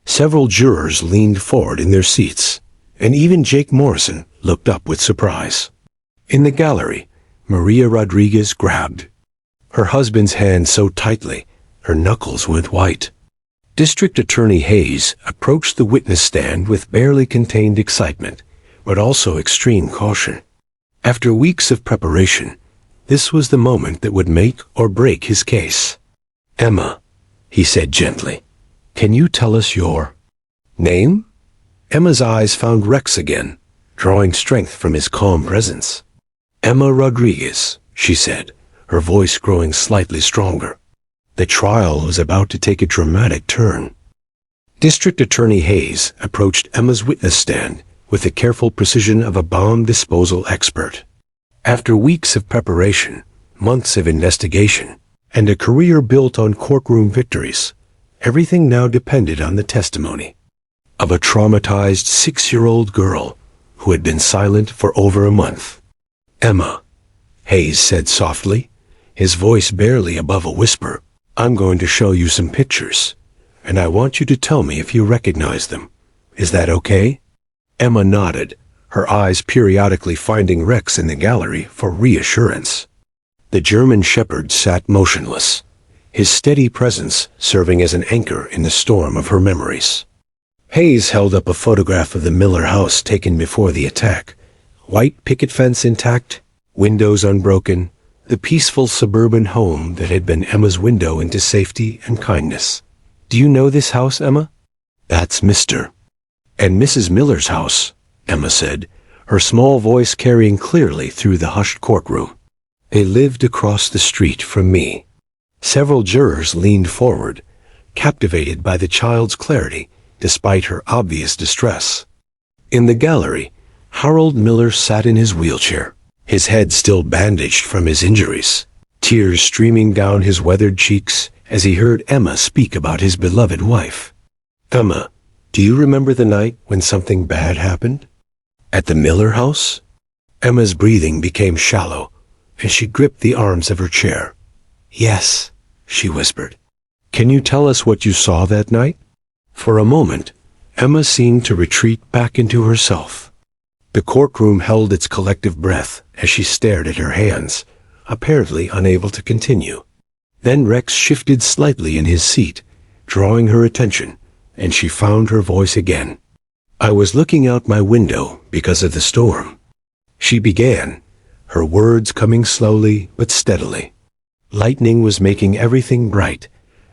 Several jurors leaned forward in their seats, and even Jake Morrison looked up with surprise. In the gallery, Maria Rodriguez grabbed her husband's hand so tightly, her knuckles went white. District Attorney Hayes approached the witness stand with barely contained excitement, but also extreme caution. After weeks of preparation, this was the moment that would make or break his case. "Emma," he said gently, "can you tell us your name?" Emma's eyes found Rex again, drawing strength from his calm presence. "Emma Rodriguez," she said, her voice growing slightly stronger. The trial was about to take a dramatic turn. District Attorney Hayes approached Emma's witness stand with the careful precision of a bomb disposal expert. After weeks of preparation, months of investigation, and a career built on courtroom victories, everything now depended on the testimony of a traumatized 6-year-old girl who had been silent for over a month. "Emma," Hayes said softly, his voice barely above a whisper, "I'm going to show you some pictures, and I want you to tell me if you recognize them. Is that okay?" Emma nodded, her eyes periodically finding Rex in the gallery for reassurance. The German Shepherd sat motionless, his steady presence serving as an anchor in the storm of her memories. Hayes held up a photograph of the Miller house taken before the attack. White picket fence intact, windows unbroken, the peaceful suburban home that had been Emma's window into safety and kindness. "Do you know this house, Emma?" "That's Mr. and Mrs. Miller's house," Emma said, her small voice carrying clearly through the hushed courtroom. "They lived across the street from me." Several jurors leaned forward, captivated by the child's clarity despite her obvious distress. In the gallery, Harold Miller sat in his wheelchair, his head still bandaged from his injuries, tears streaming down his weathered cheeks as he heard Emma speak about his beloved wife. "Emma, do you remember the night when something bad happened? At the Miller house?" Emma's breathing became shallow, and she gripped the arms of her chair. "Yes," she whispered. "Can you tell us what you saw that night?" For a moment, Emma seemed to retreat back into herself. The courtroom held its collective breath as she stared at her hands, apparently unable to continue. Then Rex shifted slightly in his seat, drawing her attention, and she found her voice again. "I was looking out my window because of the storm. She began, her words coming slowly but steadily. Lightning was making everything bright,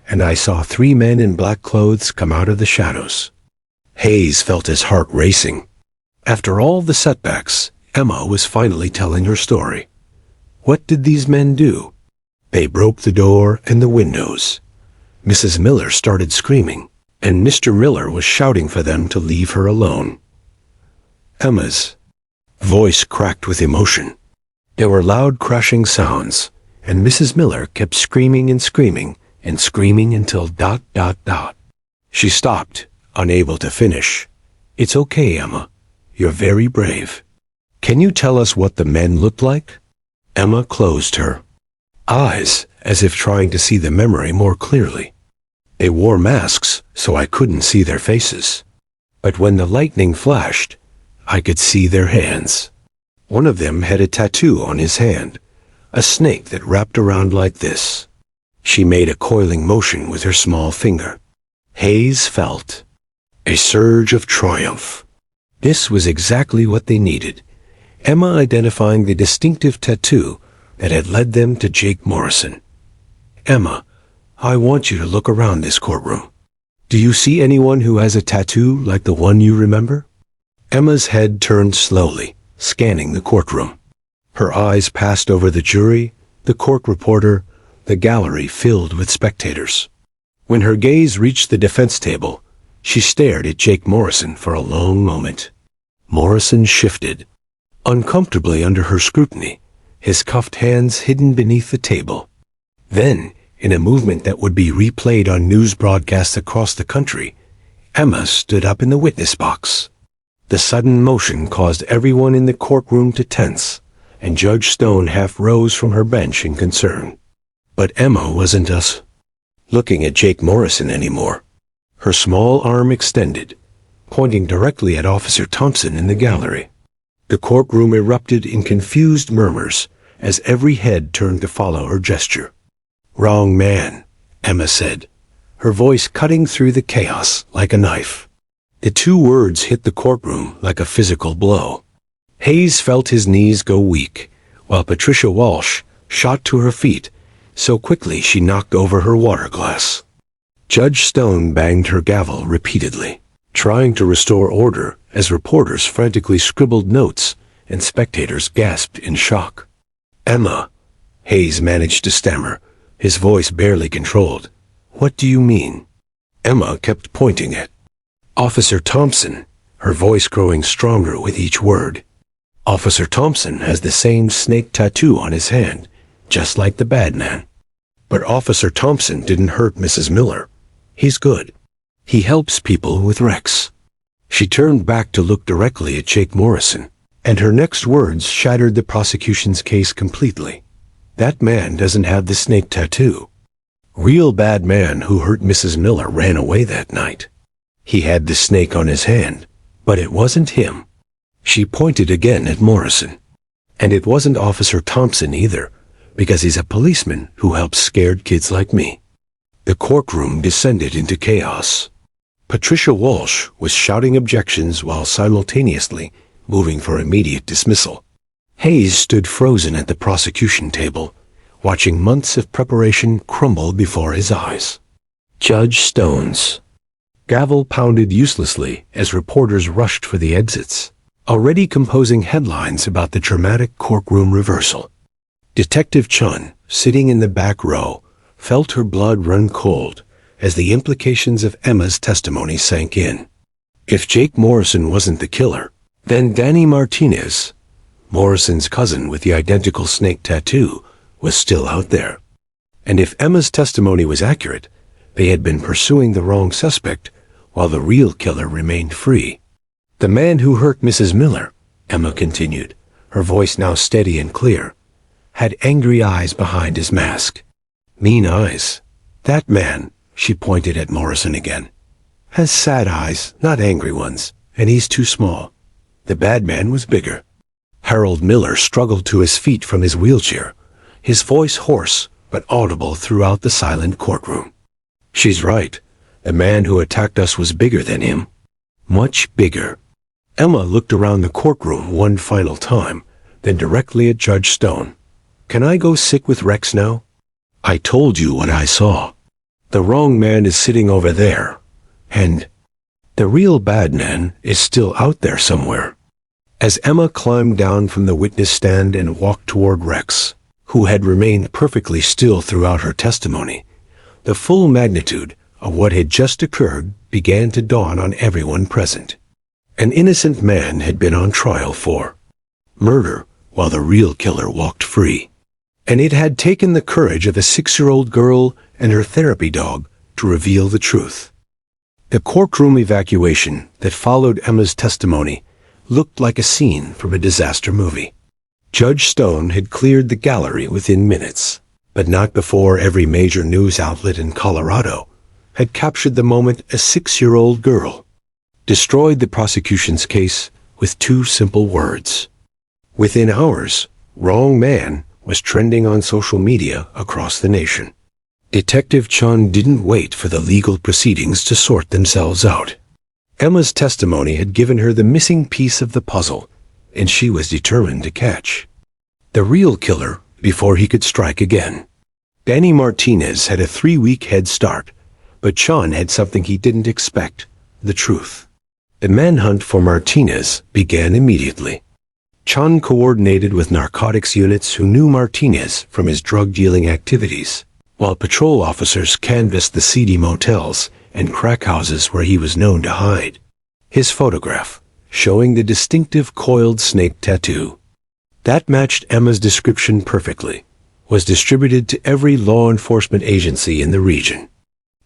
and I saw 3 men in black clothes come out of the shadows. Hayes felt his heart racing. After all the setbacks, Emma was finally telling her story. What did these men do? They broke the door and the windows. Mrs. Miller started screaming, and Mr. Miller was shouting for them to leave her alone. Emma's voice cracked with emotion. There were loud crashing sounds, and Mrs. Miller kept screaming and screaming and screaming until ... She stopped, unable to finish. It's okay, Emma. You're very brave. Can you tell us what the men looked like? Emma closed her eyes as if trying to see the memory more clearly. They wore masks, so I couldn't see their faces. But when the lightning flashed, I could see their hands. One of them had a tattoo on his hand, a snake that wrapped around like this. She made a coiling motion with her small finger. Hayes felt a surge of triumph. This was exactly what they needed. Emma identifying the distinctive tattoo that had led them to Jake Morrison. Emma, I want you to look around this courtroom. Do you see anyone who has a tattoo like the one you remember? Emma's head turned slowly, scanning the courtroom. Her eyes passed over the jury, the court reporter, the gallery filled with spectators. When her gaze reached the defense table, she stared at Jake Morrison for a long moment. Morrison shifted, uncomfortably under her scrutiny, his cuffed hands hidden beneath the table. Then, in a movement that would be replayed on news broadcasts across the country, Emma stood up in the witness box. The sudden motion caused everyone in the courtroom to tense, and Judge Stone half rose from her bench in concern. But Emma wasn't looking at Jake Morrison anymore. Her small arm extended, pointing directly at Officer Thompson in the gallery. The courtroom erupted in confused murmurs as every head turned to follow her gesture. Wrong man, Emma said, her voice cutting through the chaos like a knife. The 2 words hit the courtroom like a physical blow. Hayes felt his knees go weak, while Patricia Walsh shot to her feet so quickly she knocked over her water glass. Judge Stone banged her gavel repeatedly, trying to restore order as reporters frantically scribbled notes and spectators gasped in shock. Emma, Hayes managed to stammer, his voice barely controlled. What do you mean? Emma kept pointing at Officer Thompson, her voice growing stronger with each word. Officer Thompson has the same snake tattoo on his hand, just like the bad man. But Officer Thompson didn't hurt Mrs. Miller. He's good. He helps people with wrecks. She turned back to look directly at Jake Morrison, and her next words shattered the prosecution's case completely. That man doesn't have the snake tattoo. Real bad man who hurt Mrs. Miller ran away that night. He had the snake on his hand, but it wasn't him. She pointed again at Morrison. And it wasn't Officer Thompson either, because he's a policeman who helps scared kids like me. The courtroom descended into chaos. Patricia Walsh was shouting objections while simultaneously moving for immediate dismissal. Hayes stood frozen at the prosecution table, watching months of preparation crumble before his eyes. Judge Stone's gavel pounded uselessly as reporters rushed for the exits, already composing headlines about the dramatic courtroom reversal. Detective Chun, sitting in the back row, felt her blood run cold as the implications of Emma's testimony sank in. If Jake Morrison wasn't the killer, then Danny Martinez, Morrison's cousin with the identical snake tattoo, was still out there. And if Emma's testimony was accurate, they had been pursuing the wrong suspect while the real killer remained free. The man who hurt Mrs. Miller, Emma continued, her voice now steady and clear, had angry eyes behind his mask. Mean eyes. That man, she pointed at Morrison again, has sad eyes, not angry ones, and he's too small. The bad man was bigger. Harold Miller struggled to his feet from his wheelchair, his voice hoarse but audible throughout the silent courtroom. She's right. The man who attacked us was bigger than him. Much bigger. Emma looked around the courtroom one final time, then directly at Judge Stone. "Can I go sit with Rex now? I told you what I saw. The wrong man is sitting over there, and the real bad man is still out there somewhere." As Emma climbed down from the witness stand and walked toward Rex, who had remained perfectly still throughout her testimony, the full magnitude of what had just occurred began to dawn on everyone present. An innocent man had been on trial for murder while the real killer walked free. And it had taken the courage of a 6-year-old girl and her therapy dog to reveal the truth. The courtroom evacuation that followed Emma's testimony looked like a scene from a disaster movie. Judge Stone had cleared the gallery within minutes, but not before every major news outlet in Colorado had captured the moment a 6-year-old girl destroyed the prosecution's case with 2 simple words. Within hours, "Wrong man" was trending on social media across the nation. Detective Chun didn't wait for the legal proceedings to sort themselves out. Emma's testimony had given her the missing piece of the puzzle, and she was determined to catch the real killer before he could strike again. Danny Martinez had a 3-week head start, but Chun had something he didn't expect: the truth. The manhunt for Martinez began immediately. Chun coordinated with narcotics units who knew Martinez from his drug-dealing activities, while patrol officers canvassed the seedy motels and crack houses where he was known to hide. His photograph, showing the distinctive coiled snake tattoo that matched Emma's description perfectly, was distributed to every law enforcement agency in the region.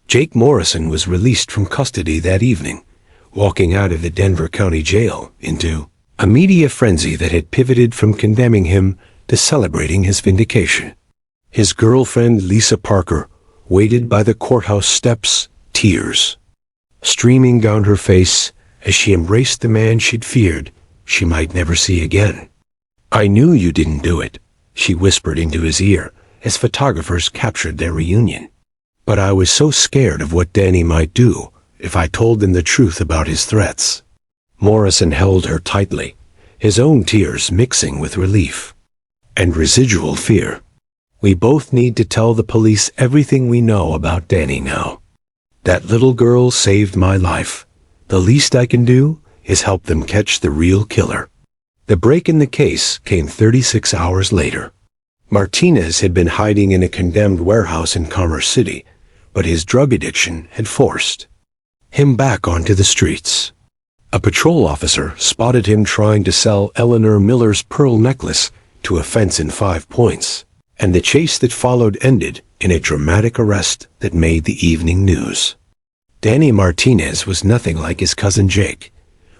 Jake Morrison was released from custody that evening, walking out of the Denver County Jail into a media frenzy that had pivoted from condemning him to celebrating his vindication. His girlfriend, Lisa Parker, waited by the courthouse steps, tears streaming down her face as she embraced the man she'd feared she might never see again. "I knew you didn't do it," she whispered into his ear as photographers captured their reunion. "But I was so scared of what Danny might do if I told them the truth about his threats." Morrison held her tightly, his own tears mixing with relief and residual fear. "We both need to tell the police everything we know about Danny now. That little girl saved my life. The least I can do is help them catch the real killer." The break in the case came 36 hours later. Martinez had been hiding in a condemned warehouse in Commerce City, but his drug addiction had forced him back onto the streets. A patrol officer spotted him trying to sell Eleanor Miller's pearl necklace to a fence in 5 Points, and the chase that followed ended in a dramatic arrest that made the evening news. Danny Martinez was nothing like his cousin Jake.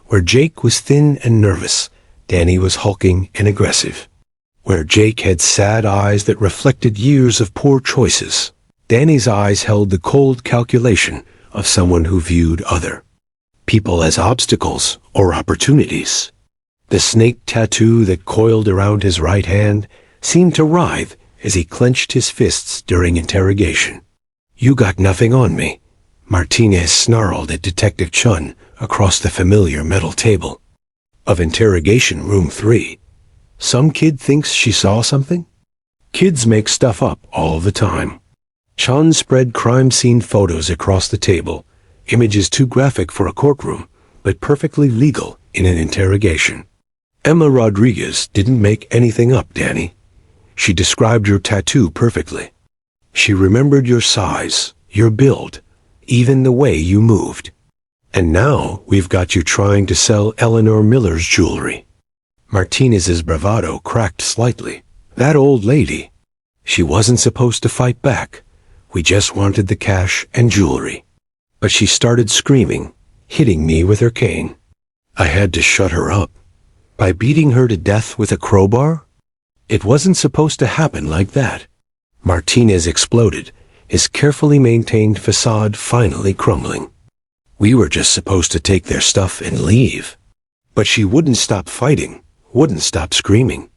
Where Jake was thin and nervous, Danny was hulking and aggressive. Where Jake had sad eyes that reflected years of poor choices, Danny's eyes held the cold calculation of someone who viewed other people as obstacles or opportunities. The snake tattoo that coiled around his right hand seemed to writhe as he clenched his fists during interrogation. "You got nothing on me," Martinez snarled at Detective Chun across the familiar metal table of interrogation room 3. "Some kid thinks she saw something?" "Kids make stuff up all the time." Chun spread crime scene photos across the table, images too graphic for a courtroom, but perfectly legal in an interrogation. "Emma Rodriguez didn't make anything up, Danny. She described your tattoo perfectly. She remembered your size, your build, even the way you moved. And now we've got you trying to sell Eleanor Miller's jewelry." Martinez's bravado cracked slightly. "That old lady. She wasn't supposed to fight back. We just wanted the cash and jewelry. But she started screaming, hitting me with her cane. I had to shut her up. By beating her to death with a crowbar? It wasn't supposed to happen like that." Martinez exploded, his carefully maintained facade finally crumbling. "We were just supposed to take their stuff and leave." But she wouldn't stop fighting, wouldn't stop screaming.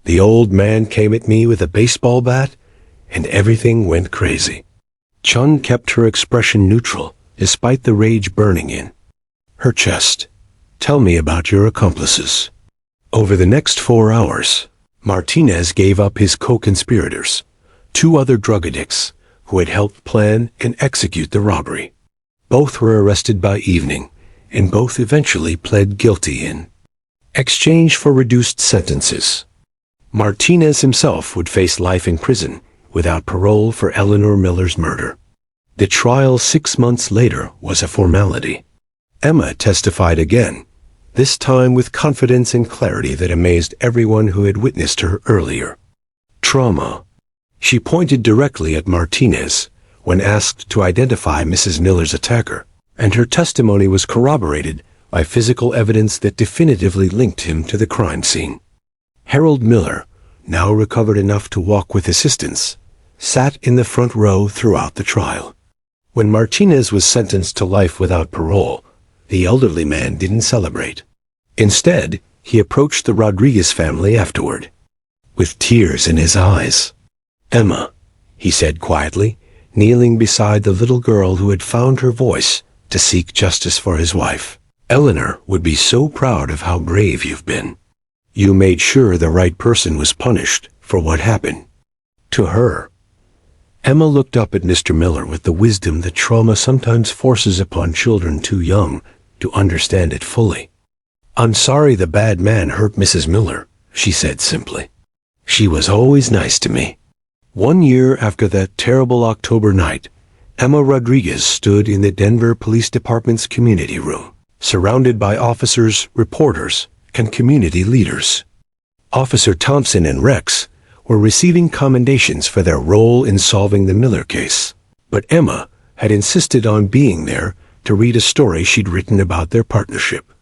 The old man came at me with a baseball bat, and everything went crazy. Chun kept her expression neutral, despite the rage burning in her chest. "Tell me about your accomplices." Over the next 4 hours, Martinez gave up his co-conspirators, 2 other drug addicts who had helped plan and execute the robbery. Both were arrested by evening, and both eventually pled guilty in exchange for reduced sentences. Martinez himself would face life in prison without parole for Eleanor Miller's murder. The trial 6 months later was a formality. Emma testified again, this time with confidence and clarity that amazed everyone who had witnessed her earlier. Trauma. She pointed directly at Martinez when asked to identify Mrs. Miller's attacker, and her testimony was corroborated by physical evidence that definitively linked him to the crime scene. Harold Miller, now recovered enough to walk with assistance, sat in the front row throughout the trial. When Martinez was sentenced to life without parole, the elderly man didn't celebrate. Instead, he approached the Rodriguez family afterward, with tears in his eyes. "Emma," he said quietly, kneeling beside the little girl who had found her voice to seek justice for his wife. "Eleanor would be so proud of how brave you've been. You made sure the right person was punished for what happened to her." Emma looked up at Mr. Miller with the wisdom that trauma sometimes forces upon children too young to understand it fully. "I'm sorry the bad man hurt Mrs. Miller," she said simply. "She was always nice to me." 1 year after that terrible October night, Emma Rodriguez stood in the Denver Police Department's community room, surrounded by officers, reporters, and community leaders. Officer Thompson and Rex were receiving commendations for their role in solving the Miller case, but Emma had insisted on being there to read a story she'd written about their partnership.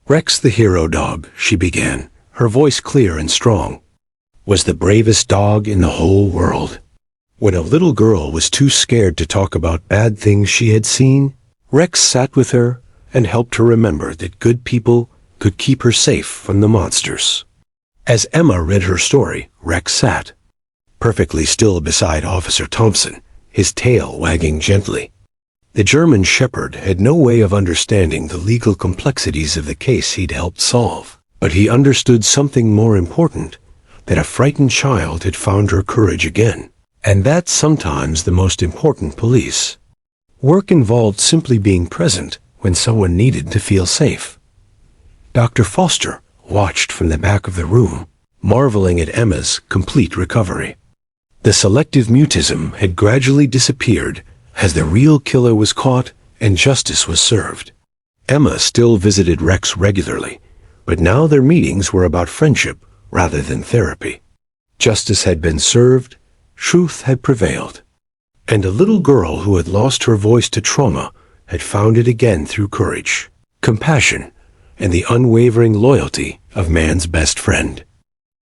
"Rex the hero dog," she began, her voice clear and strong, "was the bravest dog in the whole world. When a little girl was too scared to talk about bad things she had seen, Rex sat with her and helped her remember that good people could keep her safe from the monsters." As Emma read her story, Rex sat perfectly still beside Officer Thompson, his tail wagging gently. The German shepherd had no way of understanding the legal complexities of the case he'd helped solve, but he understood something more important, that a frightened child had found her courage again. And that's sometimes the most important police. Work involved simply being present when someone needed to feel safe. Dr. Foster watched from the back of the room, marveling at Emma's complete recovery. The selective mutism had gradually disappeared as the real killer was caught and justice was served. Emma still visited Rex regularly, but now their meetings were about friendship rather than therapy. Justice had been served, truth had prevailed, and a little girl who had lost her voice to trauma had found it again through courage, compassion, and the unwavering loyalty of man's best friend.